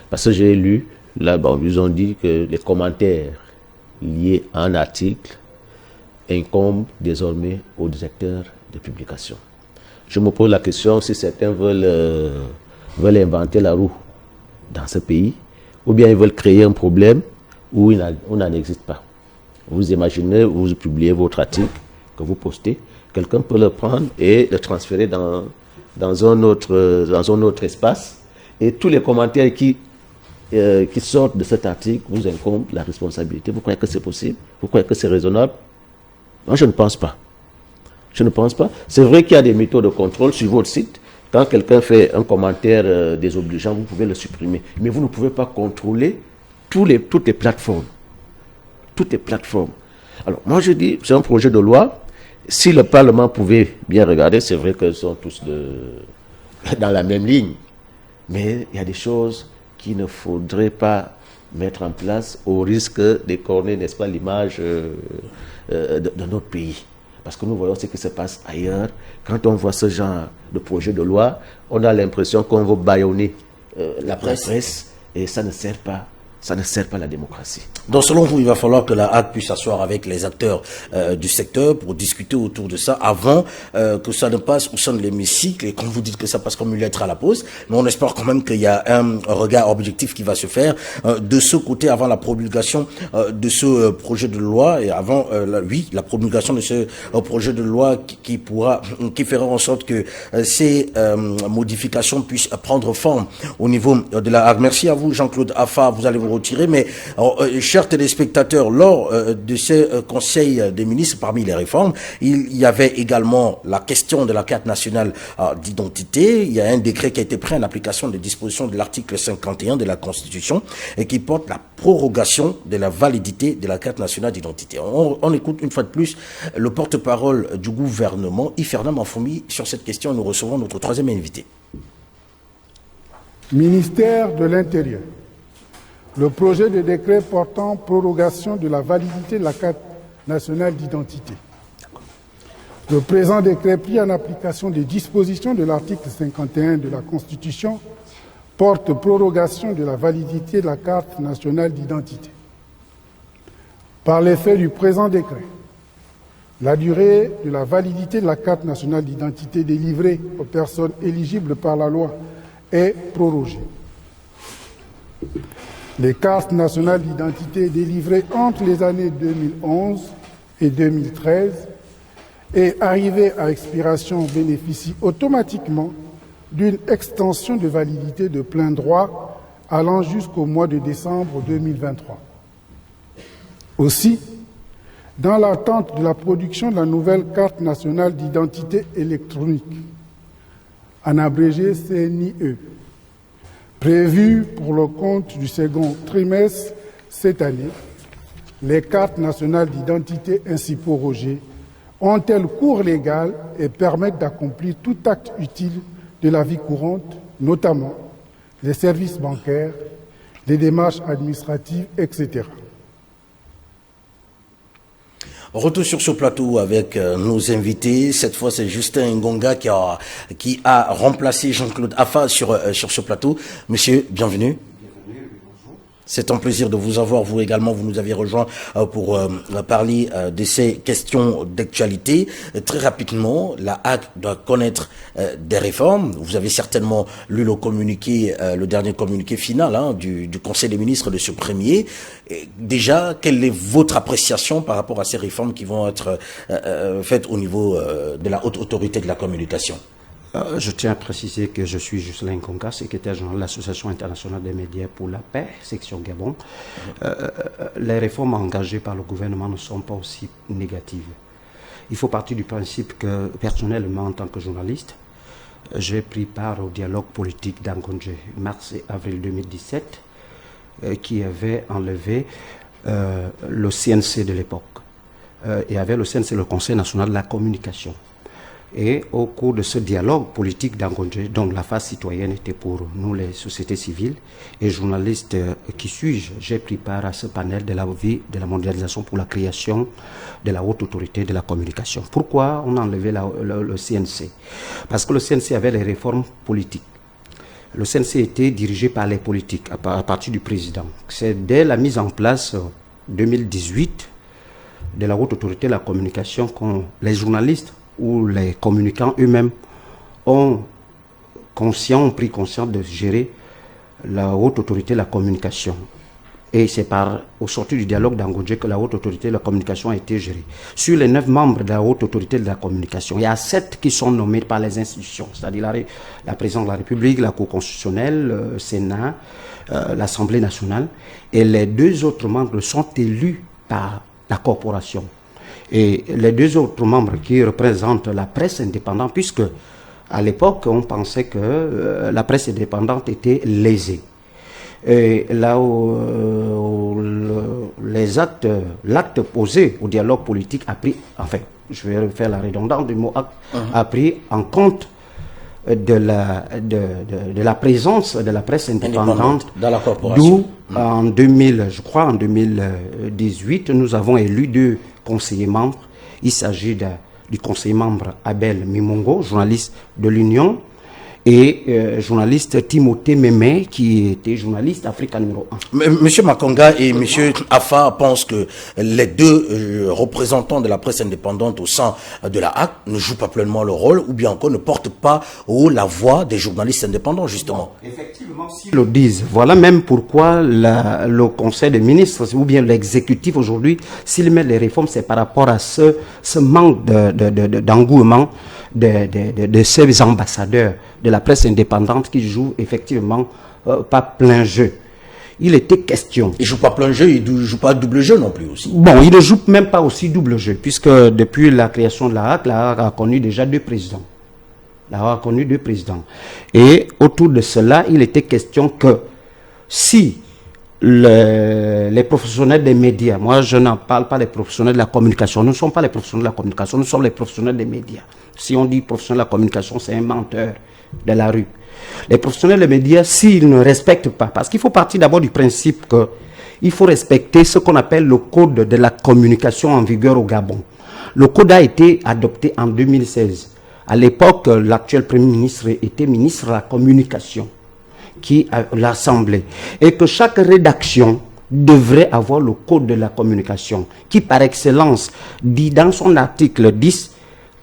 Parce que j'ai lu, là, ils ont dit que les commentaires liés à un article incombent désormais aux directeurs de publication. Je me pose la question si certains veulent inventer la roue dans ce pays, ou bien ils veulent créer un problème où il n'en existe pas. Vous imaginez, vous publiez votre article que vous postez, quelqu'un peut le prendre et le transférer dans un autre espace, et tous les commentaires qui sortent de cet article vous incombent la responsabilité. Vous croyez que c'est possible? Vous croyez que c'est raisonnable? Moi, je ne pense pas. Je ne pense pas. C'est vrai qu'il y a des méthodes de contrôle sur votre site. Quand quelqu'un fait un commentaire désobligeant, vous pouvez le supprimer. Mais vous ne pouvez pas contrôler toutes les plateformes. Toutes les plateformes. Alors, moi, je dis, c'est un projet de loi. Si le Parlement pouvait bien regarder, c'est vrai qu'ils sont tous dans la même ligne. Mais il y a des choses qu'il ne faudrait pas mettre en place au risque d'écorner, n'est-ce pas, l'image de notre pays. Parce que nous voyons ce qui se passe ailleurs. Quand on voit ce genre de projet de loi, on a l'impression qu'on veut bâillonner la presse, et ça ne sert pas. Ça ne sert pas la démocratie. Donc selon vous, il va falloir que la Hague puisse s'asseoir avec les acteurs du secteur pour discuter autour de ça avant que ça ne passe au sein de l'hémicycle. Et quand vous dites que ça passe comme une lettre à la poste, mais on espère quand même qu'il y a un regard objectif qui va se faire de ce côté avant la promulgation de ce projet de loi et avant la promulgation de ce projet de loi qui fera en sorte que ces modifications puissent prendre forme au niveau de la Hague. Merci à vous, Jean-Claude Affa. Vous allez vous retirer, mais chers téléspectateurs, lors de ce conseil des ministres, parmi les réformes, il y avait également la question de la carte nationale d'identité. Il y a un décret qui a été pris en application des dispositions de l'article 51 de la Constitution et qui porte la prorogation de la validité de la carte nationale d'identité. On écoute une fois de plus le porte-parole du gouvernement, Yves-Ferdinand Manfoumi, sur cette question. Nous recevons notre troisième invité. Ministère de l'Intérieur. Le projet de décret portant prorogation de la validité de la carte nationale d'identité. Le présent décret pris en application des dispositions de l'article 51 de la Constitution porte prorogation de la validité de la carte nationale d'identité. Par l'effet du présent décret, la durée de la validité de la carte nationale d'identité délivrée aux personnes éligibles par la loi est prorogée. Les cartes nationales d'identité délivrées entre les années 2011 et 2013 et arrivées à expiration bénéficient automatiquement d'une extension de validité de plein droit allant jusqu'au mois de décembre 2023. Aussi, dans l'attente de la production de la nouvelle carte nationale d'identité électronique, en abrégé CNIE, prévue pour le compte du second trimestre cette année, les cartes nationales d'identité ainsi prorogées ont-elles cours légal et permettent d'accomplir tout acte utile de la vie courante, notamment les services bancaires, les démarches administratives, etc. Retour sur ce plateau avec nos invités. Cette fois, c'est Justin Ngonga qui a remplacé Jean-Claude Affa sur ce plateau. Monsieur, bienvenue. Bienvenue, bonjour. C'est un plaisir de vous avoir. Vous également, vous nous avez rejoint pour parler de ces questions d'actualité. Très rapidement, la HAC doit connaître des réformes. Vous avez certainement lu le communiqué, le dernier communiqué final du Conseil des ministres de ce premier. Et déjà, quelle est votre appréciation par rapport à ces réformes qui vont être faites au niveau de la haute autorité de la communication? Je tiens à préciser que je suis Jocelyn Konka, secrétaire général de l'Association internationale des médias pour la paix, section Gabon. Les réformes engagées par le gouvernement ne sont pas aussi négatives. Il faut partir du principe que, personnellement, en tant que journaliste, j'ai pris part au dialogue politique d'Angondje, mars et avril 2017, qui avait enlevé le CNC de l'époque. Et avec le CNC, le Conseil national de la communication. Et au cours de ce dialogue politique d'Angondje, dont la phase citoyenne était pour nous les sociétés civiles et journalistes qui suis-je, j'ai pris part à ce panel de la vie de la mondialisation pour la création de la haute autorité de la communication. Pourquoi on a enlevé le CNC? Parce que le CNC avait les réformes politiques. Le CNC était dirigé par les politiques, à partir du président. C'est dès la mise en place 2018 de la haute autorité de la communication que les journalistes où les communicants eux-mêmes ont pris conscience de gérer la haute autorité de la communication. Et c'est au sortir du dialogue d'Angondje que la haute autorité de la communication a été gérée. Sur les 9 membres de la haute autorité de la communication, il y a 7 qui sont nommés par les institutions, c'est-à-dire la présidence de la République, la Cour constitutionnelle, le Sénat, l'Assemblée nationale. Et les 2 autres membres sont élus par la corporation. Et les 2 autres membres qui représentent la presse indépendante, puisque à l'époque, on pensait que la presse indépendante était lésée. Et là où l'acte posé au dialogue politique a pris, enfin, je vais faire la redondance du mot acte, a pris en compte de la présence de la presse indépendante dans la corporation. D'où en 2018, nous avons élu 2 conseillers membres. Il s'agit du conseiller membre Abel Mimongo, journaliste de l'Union, et journaliste Timothée Mémé, qui était journaliste Africa numéro 1. Monsieur Makonga et Monsieur Afa pensent que les 2 représentants de la presse indépendante au sein de la HAC ne jouent pas pleinement leur rôle, ou bien encore ne portent pas haut la voix des journalistes indépendants, justement. Bon, effectivement, s'ils le disent, voilà même pourquoi le Conseil des ministres, ou bien l'exécutif aujourd'hui, s'il met les réformes, c'est par rapport à ce manque d'engouement de ces ambassadeurs de la presse indépendante qui jouent effectivement pas plein jeu. Il était question. Ils ne jouent pas plein jeu, ils ne jouent pas double jeu non plus aussi. Bon, ils ne jouent même pas aussi double jeu, puisque depuis la création de la HAC a connu déjà 2 présidents. La HAC a connu 2 présidents. Et autour de cela, il était question que si les professionnels des médias, moi je n'en parle pas des professionnels de la communication, nous ne sommes pas les professionnels de la communication, nous sommes les professionnels des médias. Si on dit professionnel de la communication, c'est un menteur de la rue. Les professionnels des médias, s'ils ne respectent pas, parce qu'il faut partir d'abord du principe qu'il faut respecter ce qu'on appelle le code de la communication en vigueur au Gabon. Le code a été adopté en 2016. À l'époque, l'actuel Premier ministre était ministre de la communication, qui a l'Assemblée, et que chaque rédaction devrait avoir le code de la communication, qui par excellence dit dans son article 10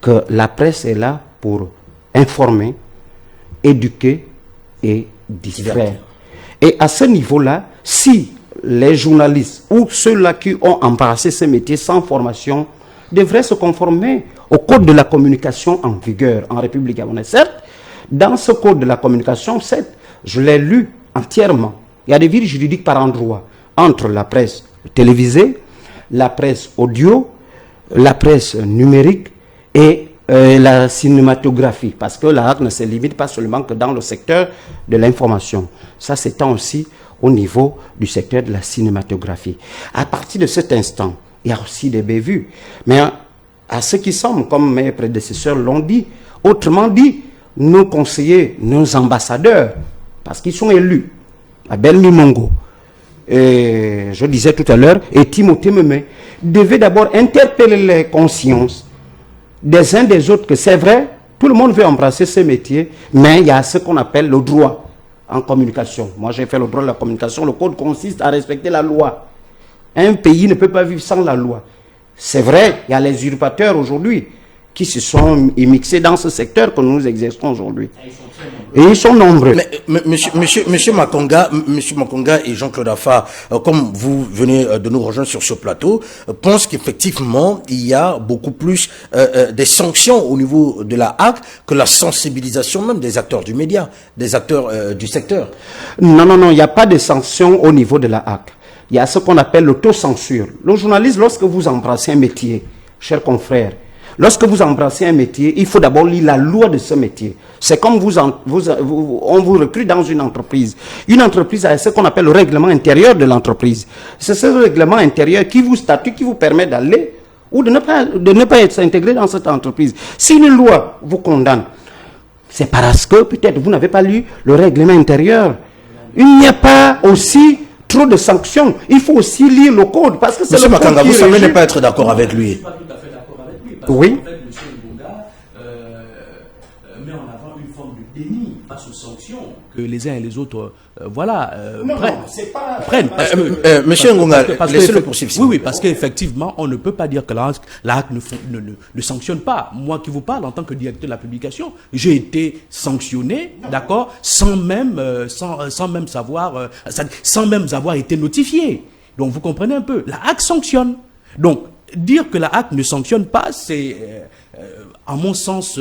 que la presse est là pour informer, éduquer et distraire. Et à ce niveau-là, si les journalistes ou ceux-là qui ont embrassé ce métier sans formation devraient se conformer au code de la communication en vigueur en République gabonaise. Certes, dans ce code de la communication, je l'ai lu entièrement. Il y a des villes juridiques par endroit entre la presse télévisée, la presse audio, la presse numérique et la cinématographie. Parce que la HAC ne se limite pas seulement que dans le secteur de l'information. Ça s'étend aussi au niveau du secteur de la cinématographie. À partir de cet instant, il y a aussi des bévues. Mais à ce qui semble, comme mes prédécesseurs l'ont dit, autrement dit, nos conseillers, nos ambassadeurs, parce qu'ils sont élus, Abel Mimongo, et je disais tout à l'heure, et Timothée Mémé, devaient d'abord interpeller les consciences des uns des autres, que c'est vrai, tout le monde veut embrasser ce métier, mais il y a ce qu'on appelle le droit en communication. Moi, j'ai fait le droit de la communication. Le code consiste à respecter la loi. Un pays ne peut pas vivre sans la loi. C'est vrai, il y a les usurpateurs aujourd'hui qui se sont immixés dans ce secteur que nous exerçons aujourd'hui. Et ils sont nombreux. Mais monsieur Makonga et Jean-Claude Affa, comme vous venez de nous rejoindre sur ce plateau, pensent qu'effectivement, il y a beaucoup plus des sanctions au niveau de la HAC que la sensibilisation même des acteurs du média, des acteurs du secteur. Non, il n'y a pas de sanctions au niveau de la HAC. Il y a ce qu'on appelle l'autocensure. Le journaliste, lorsque vous embrassez un métier, chers confrères, lorsque vous embrassez un métier, il faut d'abord lire la loi de ce métier. C'est comme on vous recrute dans une entreprise. Une entreprise a ce qu'on appelle le règlement intérieur de l'entreprise. C'est ce règlement intérieur qui vous statue, qui vous permet d'aller ou de ne pas être intégré dans cette entreprise. Si une loi vous condamne, c'est parce que peut-être vous n'avez pas lu le règlement intérieur. Il n'y a pas aussi trop de sanctions. Il faut aussi lire le code parce que c'est Monsieur Makanga, vous semblez ne pas être d'accord avec lui. Je ne suis pas tout à fait d'accord avec lui. Parce Oui. qu'en fait, M. Ngonga met en avant une forme de déni face aux sanctions que les uns et les autres prennent. Monsieur Ngonga, laissez-le que, poursuivre. Oui, parce qu'effectivement, on ne peut pas dire que la HAC ne sanctionne pas. Moi qui vous parle en tant que directeur de la publication, j'ai été sanctionné, d'accord, sans même avoir été notifié. Donc vous comprenez un peu, la HAC sanctionne. Donc dire que la HAC ne sanctionne pas, c'est à mon sens...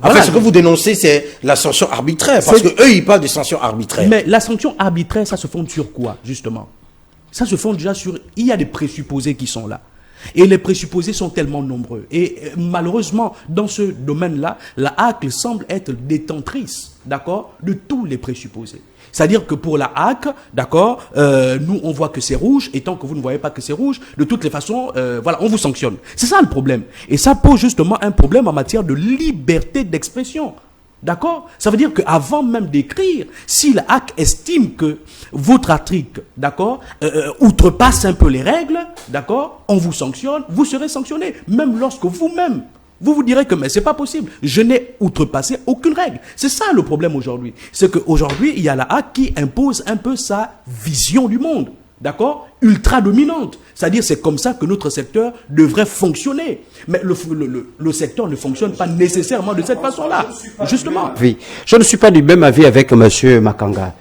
Après, ce que vous dénoncez, c'est la sanction arbitraire, parce que eux, ils parlent de sanction arbitraire. Mais la sanction arbitraire, ça se fonde sur quoi, justement? Ça se fonde déjà sur... Il y a des présupposés qui sont là. Et les présupposés sont tellement nombreux. Et malheureusement, dans ce domaine-là, la HAC semble être détentrice, d'accord, de tous les présupposés. C'est-à-dire que pour la HAC, d'accord, nous on voit que c'est rouge, et tant que vous ne voyez pas que c'est rouge, de toutes les façons, on vous sanctionne. C'est ça le problème. Et ça pose justement un problème en matière de liberté d'expression. D'accord? Ça veut dire qu'avant même d'écrire, si la HAC estime que votre article, d'accord, outrepasse un peu les règles, d'accord, on vous sanctionne, vous serez sanctionné. Même lorsque vous-même, vous direz que mais c'est pas possible, je n'ai outrepassé aucune règle. C'est ça le problème aujourd'hui. C'est qu'aujourd'hui, il y a la HAC qui impose un peu sa vision du monde. D'accord? Ultra dominante. C'est-à-dire c'est comme ça que notre secteur devrait fonctionner. Mais le secteur ne fonctionne pas nécessairement de cette façon-là. Justement. Oui. Je ne suis pas du même avis avec M. Makanga.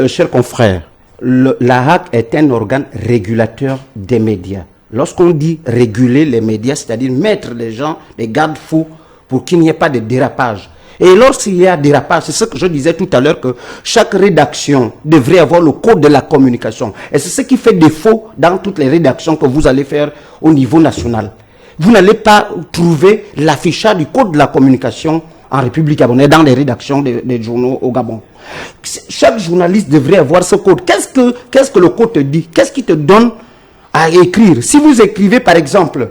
Chers confrères, la HAC est un organe régulateur des médias. Lorsqu'on dit réguler les médias, c'est-à-dire mettre les gens, des garde-fous pour qu'il n'y ait pas de dérapage. Et lorsqu'il y a dérapage, c'est ce que je disais tout à l'heure, que chaque rédaction devrait avoir le code de la communication. Et c'est ce qui fait défaut dans toutes les rédactions que vous allez faire au niveau national. Vous n'allez pas trouver l'affichage du code de la communication en République gabonaise, dans les rédactions des journaux au Gabon. Chaque journaliste devrait avoir ce code. Qu'est-ce que le code te dit? Qu'est-ce qui te donne à écrire? Si vous écrivez par exemple,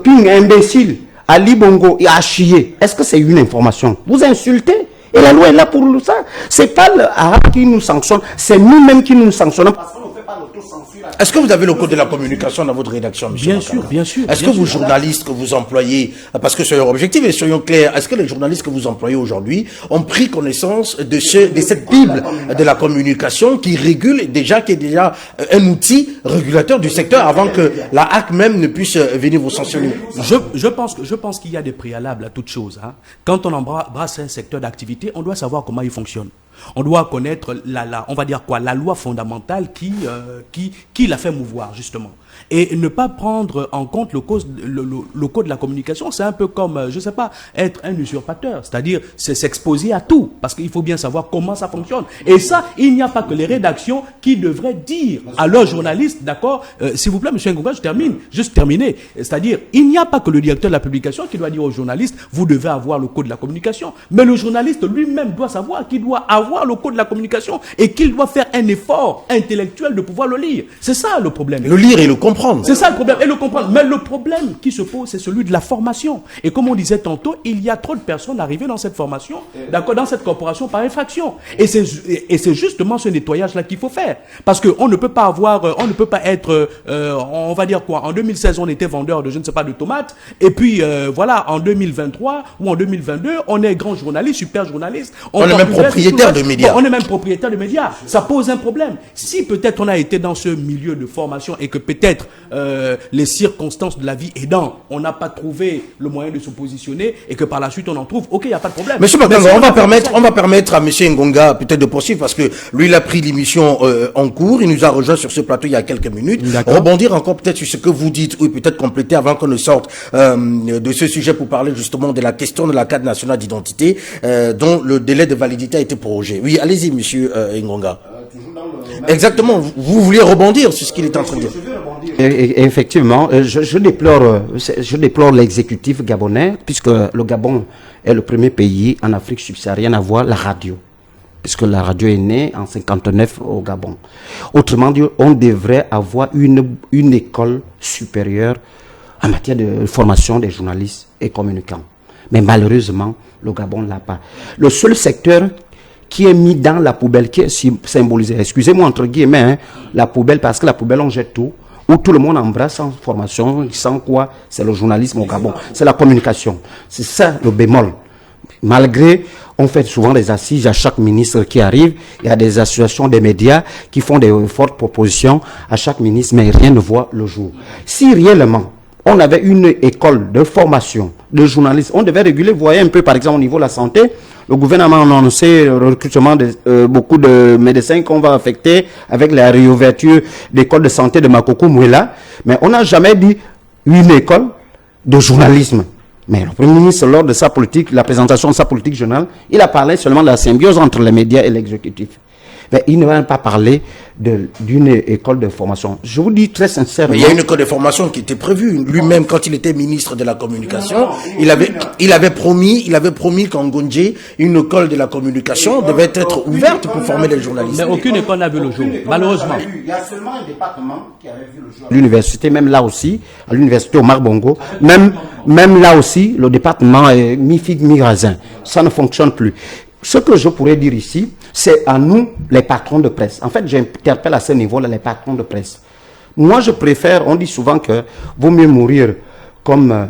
Ping imbécile, Ali Bongo et à chier, est-ce que c'est une information? Vous insultez, et la loi est là pour ça. C'est pas le HAC qui nous sanctionne, c'est nous-mêmes qui nous sanctionnons. Parce qu'on ne fait pas l'autocensure. Est-ce que vous avez le code de la communication dans votre rédaction, M. Bien sûr, bien sûr. Est-ce que vos journalistes que vous employez, parce que soyons objectifs et soyons clairs, est-ce que les journalistes que vous employez aujourd'hui ont pris connaissance de cette Bible de la communication qui régule déjà, qui est déjà un outil régulateur du secteur avant que la HAC même ne puisse venir vous sanctionner? Je pense qu'il y a des préalables à toute chose. Hein. Quand on embrasse un secteur d'activité, on doit savoir comment il fonctionne. On doit connaître on va dire quoi, la loi fondamentale qui l'a fait mouvoir, justement. Et ne pas prendre en compte le code de la communication, c'est un peu comme, je sais pas, être un usurpateur. C'est-à-dire, c'est s'exposer à tout. Parce qu'il faut bien savoir comment ça fonctionne. Et ça, il n'y a pas que les rédactions qui devraient dire à leurs journalistes, d'accord, s'il vous plaît, M. Ngonga, juste terminer. C'est-à-dire, il n'y a pas que le directeur de la publication qui doit dire aux journalistes, vous devez avoir le code de la communication. Mais le journaliste lui-même doit savoir qu'il doit savoir le code de la communication et qu'il doit faire un effort intellectuel de pouvoir le lire. C'est ça le problème. Le lire et le comprendre. C'est ça le problème, et le comprendre. Mais le problème qui se pose, c'est celui de la formation. Et comme on disait tantôt, il y a trop de personnes arrivées dans cette formation, d'accord, dans cette corporation par infraction. Et c'est justement ce nettoyage-là qu'il faut faire. Parce qu'on ne peut pas avoir, on ne peut pas être, on va dire quoi, en 2016, on était vendeur de, je ne sais pas, de tomates, et puis voilà, en 2023 ou en 2022, on est grand journaliste, super journaliste. On est même propriétaire de médias. Bon, on est même propriétaire de médias. Ça pose un problème. Si peut-être on a été dans ce milieu de formation et que peut-être les circonstances de la vie aidant, on n'a pas trouvé le moyen de se positionner et que par la suite on en trouve, ok, il n'y a pas de problème. Monsieur Makanga, on va permettre à Monsieur Ngonga peut-être de poursuivre parce que lui il a pris l'émission en cours, il nous a rejoint sur ce plateau il y a quelques minutes. Rebondir encore peut-être sur ce que vous dites ou peut-être compléter avant qu'on ne sorte de ce sujet pour parler justement de la question de la carte nationale d'identité dont le délai de validité a été prorogé. Oui, allez-y Monsieur Ngonga. Exactement, vous vouliez rebondir sur ce qu'il est en train de dire. Et effectivement, je déplore l'exécutif gabonais, puisque le Gabon est le premier pays en Afrique subsaharienne à avoir la radio, puisque la radio est née en 59 au Gabon. Autrement dit, on devrait avoir une école supérieure en matière de formation des journalistes et communicants. Mais malheureusement, le Gabon ne l'a pas. Le seul secteur qui est mis dans la poubelle, qui est symbolisé, excusez-moi entre guillemets, hein, la poubelle, parce que la poubelle on jette tout, où tout le monde embrasse sans formation, sans quoi, c'est le journalisme au Gabon, c'est la communication. C'est ça le bémol. Malgré, on fait souvent des assises à chaque ministre qui arrive, il y a des associations des médias qui font des fortes propositions à chaque ministre, mais rien ne voit le jour. Si réellement, on avait une école de formation de journalistes, on devait réguler, vous voyez un peu par exemple au niveau de la santé, le gouvernement a annoncé le recrutement de beaucoup de médecins qu'on va affecter avec la réouverture d'école de santé de Makoko Mouela, mais on n'a jamais dit une école de journalisme. Mais le Premier ministre, lors de sa politique, la présentation de sa politique journal, il a parlé seulement de la symbiose entre les médias et l'exécutif. Mais il ne va pas parler d'une école de formation. Je vous dis très sincèrement. Mais il y a une école de formation qui était prévue. Lui-même, quand il était ministre de la communication, il avait promis qu'en Gondje, une école de la communication devait être ouverte pour former les journalistes. Mais aucune école n'a vu le jour, malheureusement. Il y a seulement un département qui avait vu le jour. L'université, même là aussi, à l'université Omar Bongo, même là aussi, le département est mi-figue, mi-raisin. Ça ne fonctionne plus. Ce que je pourrais dire ici, c'est à nous, les patrons de presse. En fait, j'interpelle à ce niveau-là les patrons de presse. Moi, je préfère, on dit souvent que vaut mieux mourir comme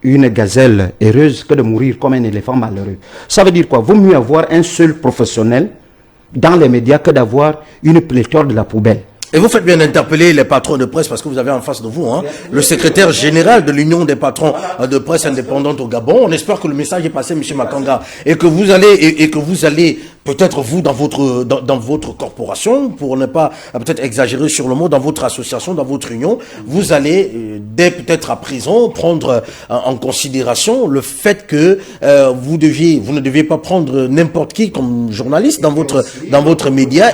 une gazelle heureuse que de mourir comme un éléphant malheureux. Ça veut dire quoi? Vaut mieux avoir un seul professionnel dans les médias que d'avoir une pléthore de la poubelle. Et vous faites bien d'interpeller les patrons de presse parce que vous avez en face de vous le secrétaire général de l'Union des patrons de presse indépendante au Gabon. On espère que le message est passé, M. Makanga, et que vous allez peut-être vous dans votre corporation, pour ne pas peut-être exagérer sur le mot, dans votre association, dans votre union, vous allez dès peut-être à présent prendre en considération le fait que vous ne deviez pas prendre n'importe qui comme journaliste dans votre média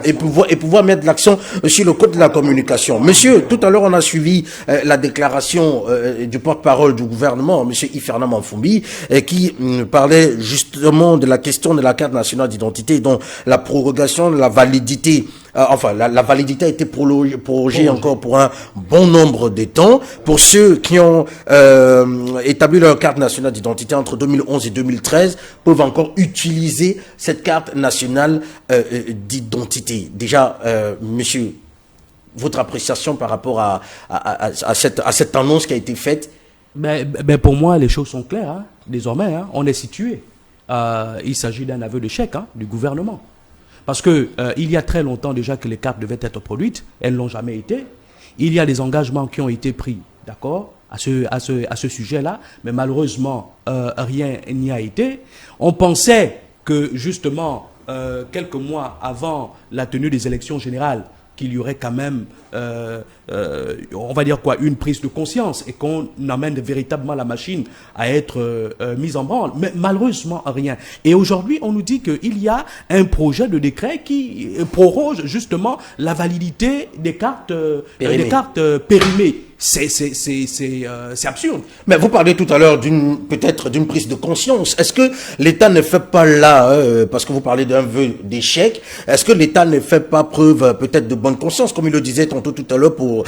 et pouvoir mettre l'accent sur le code de la communication. Monsieur, tout à l'heure, on a suivi la déclaration du porte-parole du gouvernement, monsieur Yves-Fernand Manfoumbi, qui parlait justement de la question de la carte nationale d'identité, dont la prorogation de la validité, la validité a été prorogée encore pour un bon nombre de temps. Pour ceux qui ont établi leur carte nationale d'identité entre 2011 et 2013, peuvent encore utiliser cette carte nationale d'identité. Déjà, monsieur, votre appréciation par rapport à cette annonce qui a été faite? Ben pour moi, les choses sont claires. Hein. Désormais, on est situé. Il s'agit d'un aveu d'échec du gouvernement. Parce que il y a très longtemps déjà que les cartes devaient être produites. Elles ne l'ont jamais été. Il y a des engagements qui ont été pris, d'accord, à ce sujet-là. Mais malheureusement, rien n'y a été. On pensait que justement, quelques mois avant la tenue des élections générales, qu'il y aurait quand même, on va dire quoi, une prise de conscience et qu'on amène véritablement la machine à être mise en branle. Mais malheureusement, rien. Et aujourd'hui, on nous dit qu'il y a un projet de décret qui proroge justement la validité des cartes périmées. c'est absurde. Mais vous parlez tout à l'heure peut-être d'une prise de conscience. Est-ce que l'État ne fait pas là, parce que vous parlez d'un vœu d'échec, est-ce que l'État ne fait pas preuve peut-être de bonne conscience, comme il le disait tantôt tout à l'heure, pour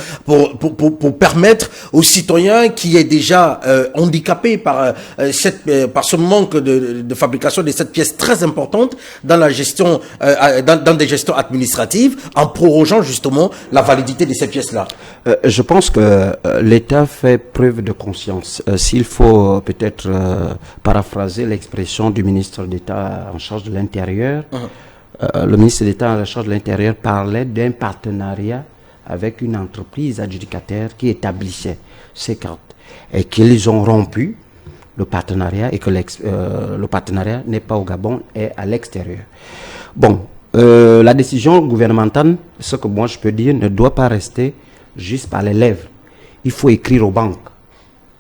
permettre aux citoyens qui est déjà handicapés par ce manque de fabrication de cette pièce très importante dans la gestion, dans des gestions administratives, en prorogeant justement la validité de ces pièces-là? Je pense que l'État fait preuve de conscience. S'il faut peut-être paraphraser l'expression du ministre d'État en charge de l'Intérieur, le ministre d'État en charge de l'Intérieur parlait d'un partenariat avec une entreprise adjudicataire qui établissait ces cartes et qu'ils ont rompu le partenariat et que le partenariat n'est pas au Gabon et à l'extérieur. Bon, la décision gouvernementale, ce que moi je peux dire, ne doit pas rester juste par les lèvres. Il faut écrire aux banques,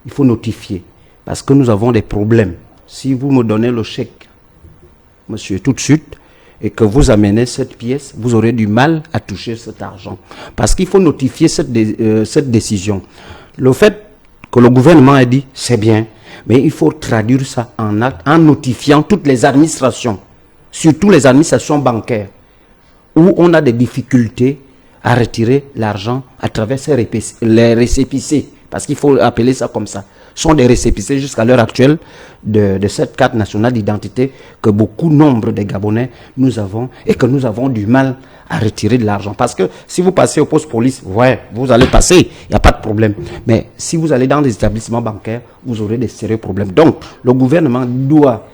il faut notifier, parce que nous avons des problèmes. Si vous me donnez le chèque, monsieur, tout de suite, et que vous amenez cette pièce, vous aurez du mal à toucher cet argent. Parce qu'il faut notifier cette décision. Le fait que le gouvernement a dit, c'est bien, mais il faut traduire ça en acte, en notifiant toutes les administrations, surtout les administrations bancaires, où on a des difficultés à retirer l'argent à travers les récépissés, parce qu'il faut appeler ça comme ça, sont des récépissés jusqu'à l'heure actuelle de cette carte nationale d'identité que beaucoup nombre de Gabonais nous avons et que nous avons du mal à retirer de l'argent. Parce que si vous passez au poste police, ouais, vous allez passer, il n'y a pas de problème. Mais si vous allez dans des établissements bancaires, vous aurez des sérieux problèmes. Donc, le gouvernement doit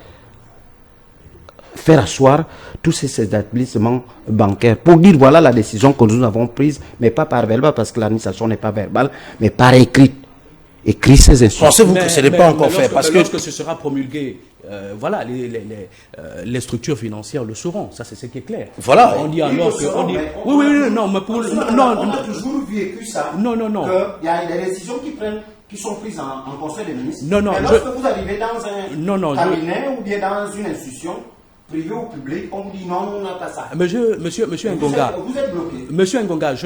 faire asseoir tous ces établissements bancaires pour dire voilà la décision que nous avons prise, mais pas par verbal parce que l'administration n'est pas verbale, mais par écrit. Écrit ces instructions. Pensez-vous que ce n'est pas encore fait parce que lorsque ce sera promulgué, voilà, les structures financières le sauront. Ça, c'est ce qui est clair. Voilà. On dit alors que oui, non, mais pour on a toujours vécu ça. Non. Il y a des décisions qui sont prises en conseil des ministres. Non. Mais lorsque vous arrivez dans un cabinet ou bien dans une institution privé ou public, on vous dit non, on n'a pas ça. Monsieur Ngonga, vous êtes bloqué. Monsieur Ngonga,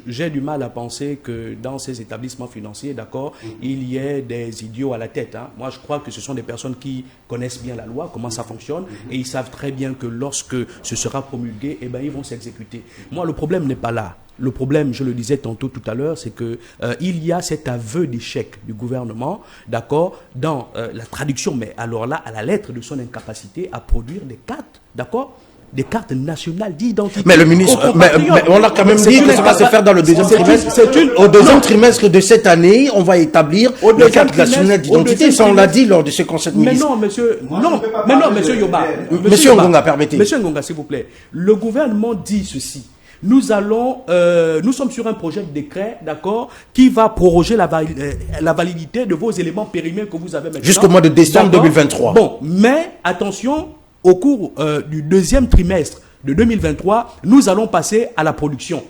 j'ai du mal à penser que dans ces établissements financiers, d'accord, il y ait des idiots à la tête. Hein. Moi, je crois que ce sont des personnes qui connaissent bien la loi, comment ça fonctionne, et ils savent très bien que lorsque ce sera promulgué, eh ben, ils vont s'exécuter. Moi, le problème n'est pas là. Le problème, je le disais tantôt tout à l'heure, c'est que il y a cet aveu d'échec du gouvernement, d'accord, dans la traduction, mais alors là, à la lettre de son incapacité à produire des cartes, d'accord, des cartes nationales d'identité. Mais le ministre, mais on a quand même dit que ça va se faire dans le deuxième trimestre. Au deuxième trimestre de cette année, on va établir les cartes nationales d'identité. Ça, on l'a dit lors de ce conseil de ministres. Mais non, monsieur Yoba. Monsieur Ngonga, permettez. Monsieur Ngonga, s'il vous plaît. Le gouvernement dit ceci. Nous sommes sur un projet de décret, d'accord, qui va proroger la validité de vos éléments périmés que vous avez maintenant. Jusqu'au mois de décembre 2023. Bon, mais attention, au cours du deuxième trimestre de 2023, nous allons passer à la production.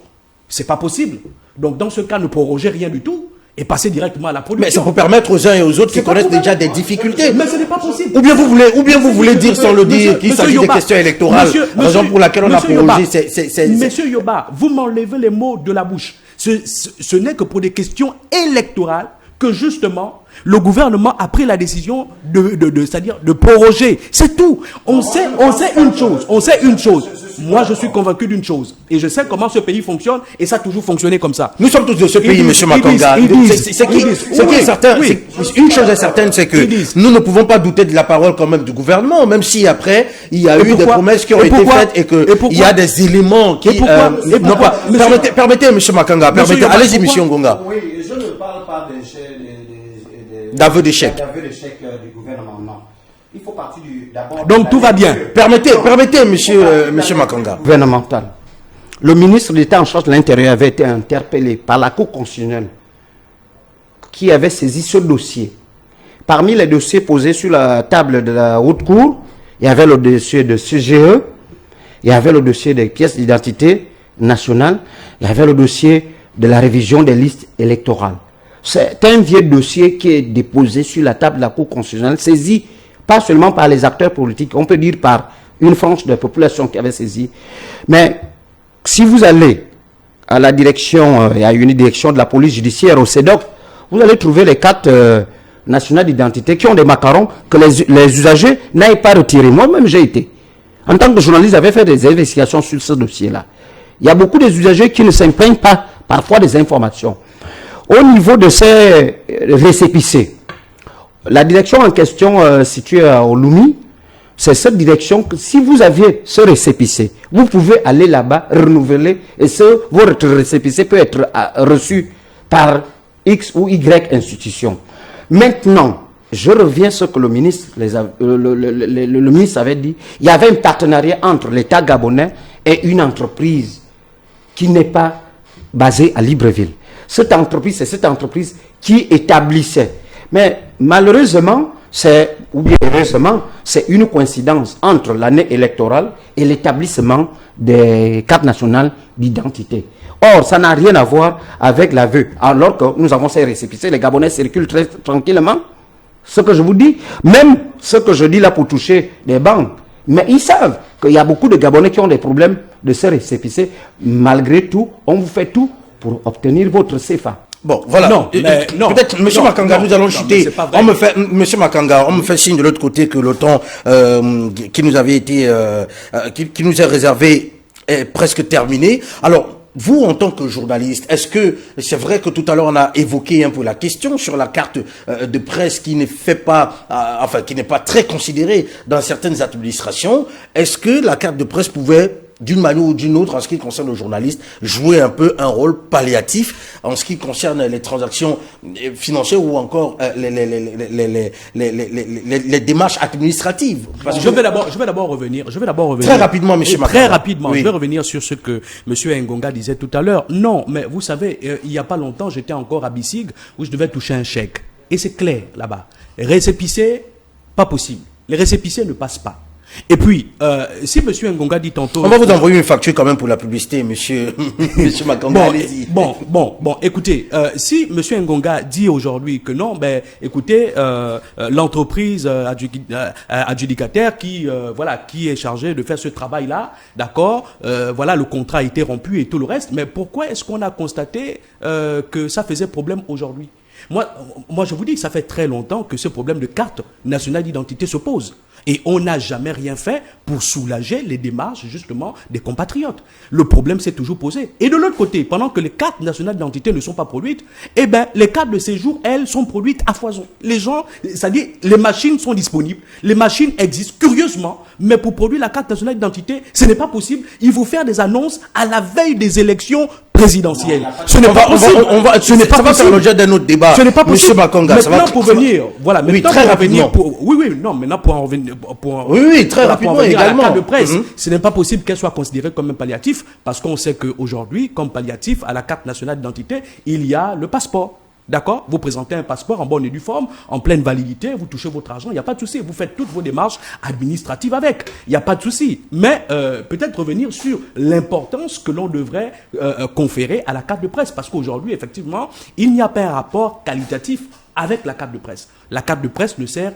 C'est pas possible. Donc, dans ce cas, ne prorogez rien du tout et passer directement à la production. Mais ça peut permettre aux uns et aux autres qui connaissent déjà des difficultés. Mais ce n'est pas possible. Ou bien vous voulez dire sans le dire qu'il s'agit des questions électorales. Raison pour laquelle on a prorogé. Monsieur Yoba, vous m'enlevez les mots de la bouche. Ce n'est que pour des questions électorales que justement le gouvernement a pris la décision c'est-à-dire de proroger. C'est tout. On sait une chose. Moi, je suis convaincu d'une chose. Et je sais comment ce pays fonctionne. Et ça a toujours fonctionné comme ça. Nous sommes tous de ce pays, monsieur Makanga. Ce qui est certain, une chose est certaine, c'est que nous ne pouvons pas douter de la parole quand même du gouvernement, même si après, il y a eu des promesses qui ont été faites et qu'il y a des éléments qui n'ont pas... Permettez, monsieur Makanga, allez-y, monsieur Ngonga. Oui, je ne parle pas d'aveu d'échec. Du gouvernement, non. Il faut partir d'abord. Donc tout va bien. Permettez, monsieur Makanga. Gouvernemental. Le ministre d'État en charge de l'Intérieur avait été interpellé par la Cour constitutionnelle qui avait saisi ce dossier. Parmi les dossiers posés sur la table de la haute cour, il y avait le dossier de CGE, il y avait le dossier des pièces d'identité nationale, il y avait le dossier de la révision des listes électorales. C'est un vieux dossier qui est déposé sur la table de la Cour constitutionnelle, saisi pas seulement par les acteurs politiques, on peut dire par une frange de la population qui avait saisi. Mais si vous allez à la direction, il y a une direction de la police judiciaire au CEDOC, vous allez trouver les cartes nationales d'identité qui ont des macarons que les usagers n'aillent pas retirer. Moi-même, j'ai été. En tant que journaliste, j'avais fait des investigations sur ce dossier-là. Il y a beaucoup des usagers qui ne s'imprègnent pas parfois des informations. Au niveau de ces récépissés, la direction en question située au Lumi, c'est cette direction que si vous aviez ce récépissé, vous pouvez aller là-bas, renouveler, et votre récépissé peut être reçu par X ou Y institution. Maintenant, je reviens sur ce que le ministre, le ministre avait dit. Il y avait un partenariat entre l'État gabonais et une entreprise qui n'est pas basée à Libreville. Cette entreprise, c'est cette entreprise qui établissait. Mais malheureusement, ou bien heureusement, c'est une coïncidence entre l'année électorale et l'établissement des cartes nationales d'identité. Or, ça n'a rien à voir avec l'aveu. Alors que nous avons ces récépissés, les Gabonais circulent très tranquillement. Ce que je vous dis, même ce que je dis là pour toucher des banques, mais ils savent qu'il y a beaucoup de Gabonais qui ont des problèmes de ces récépissés. Malgré tout, on vous fait tout pour obtenir votre CFA. Bon, voilà. Non, peut-être, M. Makanga, nous allons chuter. M. Makanga, on me fait signe de l'autre côté que le temps qui nous avait été, qui nous est réservé est presque terminé. Alors, vous, en tant que journaliste, est-ce que c'est vrai que tout à l'heure on a évoqué un peu la question sur la carte de presse qui ne fait pas, qui n'est pas très considérée dans certaines administrations? Est-ce que la carte de presse pouvait, d'une manière ou d'une autre, en ce qui concerne le journaliste, jouer un peu un rôle palliatif en ce qui concerne les transactions financières ou encore les démarches administratives? Je vais d'abord revenir. Très rapidement, monsieur Makanga. Très rapidement. Oui. Je vais revenir sur ce que monsieur Ngonga disait tout à l'heure. Non, mais vous savez, il n'y a pas longtemps, j'étais encore à Bissig où je devais toucher un chèque. Et c'est clair là-bas. Récépissé, pas possible. Les récépissés ne passent pas. Et puis, si M. Ngonga dit tantôt... On va vous envoyer une facture quand même pour la publicité, monsieur Makanga, allez-y. Bon, écoutez, si M. Ngonga dit aujourd'hui que non, ben, écoutez, l'entreprise adjudicataire qui est chargée de faire ce travail-là, d'accord, le contrat a été rompu et tout le reste, mais pourquoi est-ce qu'on a constaté que ça faisait problème aujourd'hui? Moi, je vous dis que ça fait très longtemps que ce problème de carte nationale d'identité se pose. Et on n'a jamais rien fait pour soulager les démarches, justement, des compatriotes. Le problème s'est toujours posé. Et de l'autre côté, pendant que les cartes nationales d'identité ne sont pas produites, eh ben, les cartes de séjour, elles, sont produites à foison. Les gens, c'est-à-dire, les machines sont disponibles. Les machines existent, curieusement. Mais pour produire la carte nationale d'identité, ce n'est pas possible. Il faut faire des annonces à la veille des élections présidentielles. Ce n'est pas possible. Ce n'est pas possible. Ça va faire l'objet d'un autre débat. Ce n'est pas possible. Makanga, maintenant, pour venir, voilà, oui, très rapidement. Maintenant, pour en revenir, très rapidement également. La carte de presse, ce n'est pas possible qu'elle soit considérée comme un palliatif, parce qu'on sait qu'aujourd'hui, comme palliatif à la carte nationale d'identité, il y a le passeport. D'accord? Vous présentez un passeport en bonne et due forme, en pleine validité, vous touchez votre argent, il n'y a pas de souci. Vous faites toutes vos démarches administratives avec. Il n'y a pas de souci. Mais peut-être revenir sur l'importance que l'on devrait conférer à la carte de presse. Parce qu'aujourd'hui, effectivement, il n'y a pas un rapport qualitatif avec la carte de presse. La carte de presse ne sert,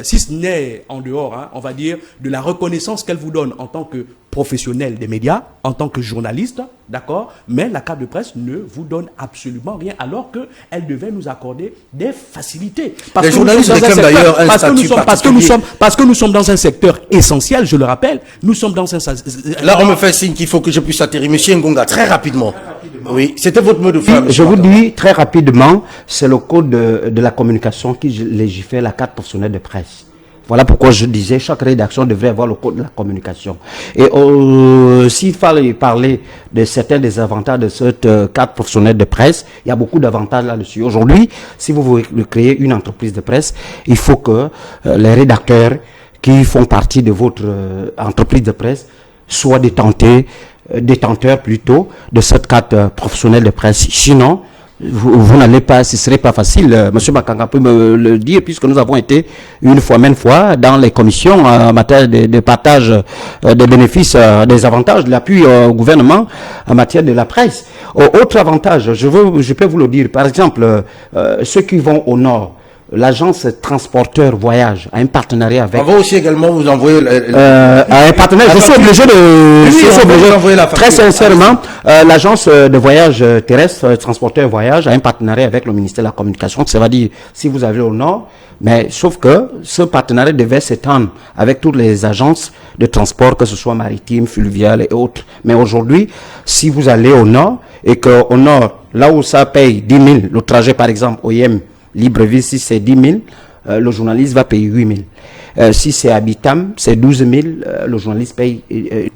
si ce n'est en dehors, on va dire, de la reconnaissance qu'elle vous donne en tant que professionnel des médias, en tant que journaliste, d'accord, mais la carte de presse ne vous donne absolument rien, alors qu'elle devait nous accorder des facilités. Les journalistes réclament d'ailleurs un statut particulier. Parce que nous sommes dans un secteur essentiel, je le rappelle, nous sommes dans un... Là, on me fait signe qu'il faut que je puisse atterrir. Monsieur Ngonga, très rapidement. Oui, c'était votre mot de fin. Je vous dis très rapidement, c'est le code de la communication qui légifère la carte professionnelle de presse. Voilà pourquoi je disais, chaque rédaction devrait avoir le code de la communication. Et s'il fallait parler de certains des avantages de cette carte professionnelle de presse, il y a beaucoup d'avantages là-dessus. Aujourd'hui, si vous voulez créer une entreprise de presse, il faut que les rédacteurs qui font partie de votre entreprise de presse soient détenteurs plutôt de cette carte professionnelle de presse. Sinon, vous n'allez pas, ce serait pas facile. Monsieur Makanga peut me le dire, puisque nous avons été une fois dans les commissions en matière de partage des bénéfices, des avantages, de l'appui au gouvernement en matière de la presse. Autre avantage, je peux vous le dire, par exemple, ceux qui vont au nord, l'agence transporteur voyage a un partenariat avec... On va aussi également vous envoyer... un partenaire, je suis obligé de... très sincèrement, l'agence de voyage terrestre, transporteur voyage, a un partenariat avec le ministère de la Communication. Ça veut dire, si vous allez au nord, mais sauf que ce partenariat devait s'étendre avec toutes les agences de transport, que ce soit maritime, fluvial et autres. Mais aujourd'hui, si vous allez au nord, et qu'au nord, là où ça paye 10 000, le trajet par exemple, OIM, Libreville, si c'est 10 000, le journaliste va payer 8 000. Si c'est Habitam, c'est 12 000, le journaliste paye...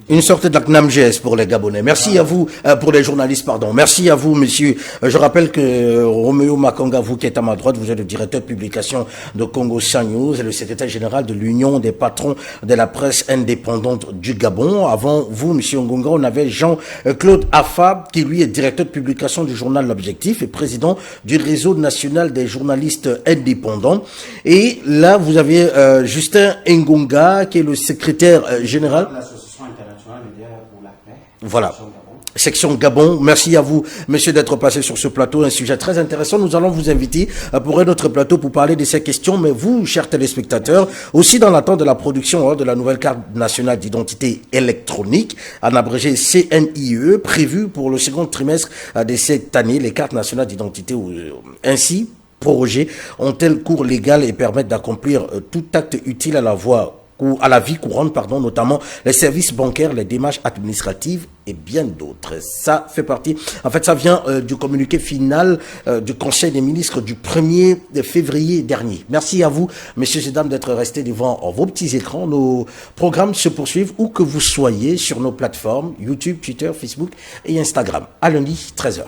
Une sorte d'ACNAMGS pour les Gabonais. Merci à vous, pour les journalistes, pardon. Merci à vous, monsieur. Je rappelle que Roméo Makanga, vous qui êtes à ma droite, vous êtes le directeur de publication de Congo Sun News et le secrétaire général de l'Union des patrons de la presse indépendante du Gabon. Avant vous, monsieur Ngonga, on avait Jean-Claude Afa, qui lui est directeur de publication du journal L'Objectif et président du réseau national des journalistes indépendants. Et là, vous avez Justin Ngonga, qui est le secrétaire général. L'Association internationale pour la paix. Voilà. Section Gabon. Merci à vous, monsieur, d'être passé sur ce plateau. Un sujet très intéressant. Nous allons vous inviter pour un autre plateau pour parler de ces questions. Mais vous, chers téléspectateurs, aussi dans l'attente de la production de la nouvelle carte nationale d'identité électronique, en abrégé CNIE, prévue pour le second trimestre de cette année, les cartes nationales d'identité ainsi prorogées ont-elles cours légal et permettent d'accomplir tout acte utile à la vie courante, notamment les services bancaires, les démarches administratives et bien d'autres. Ça fait partie, en fait, ça vient du communiqué final du Conseil des ministres du 1er février dernier. Merci à vous, messieurs et dames, d'être restés devant vos petits écrans. Nos programmes se poursuivent où que vous soyez sur nos plateformes YouTube, Twitter, Facebook et Instagram. À lundi, 13h.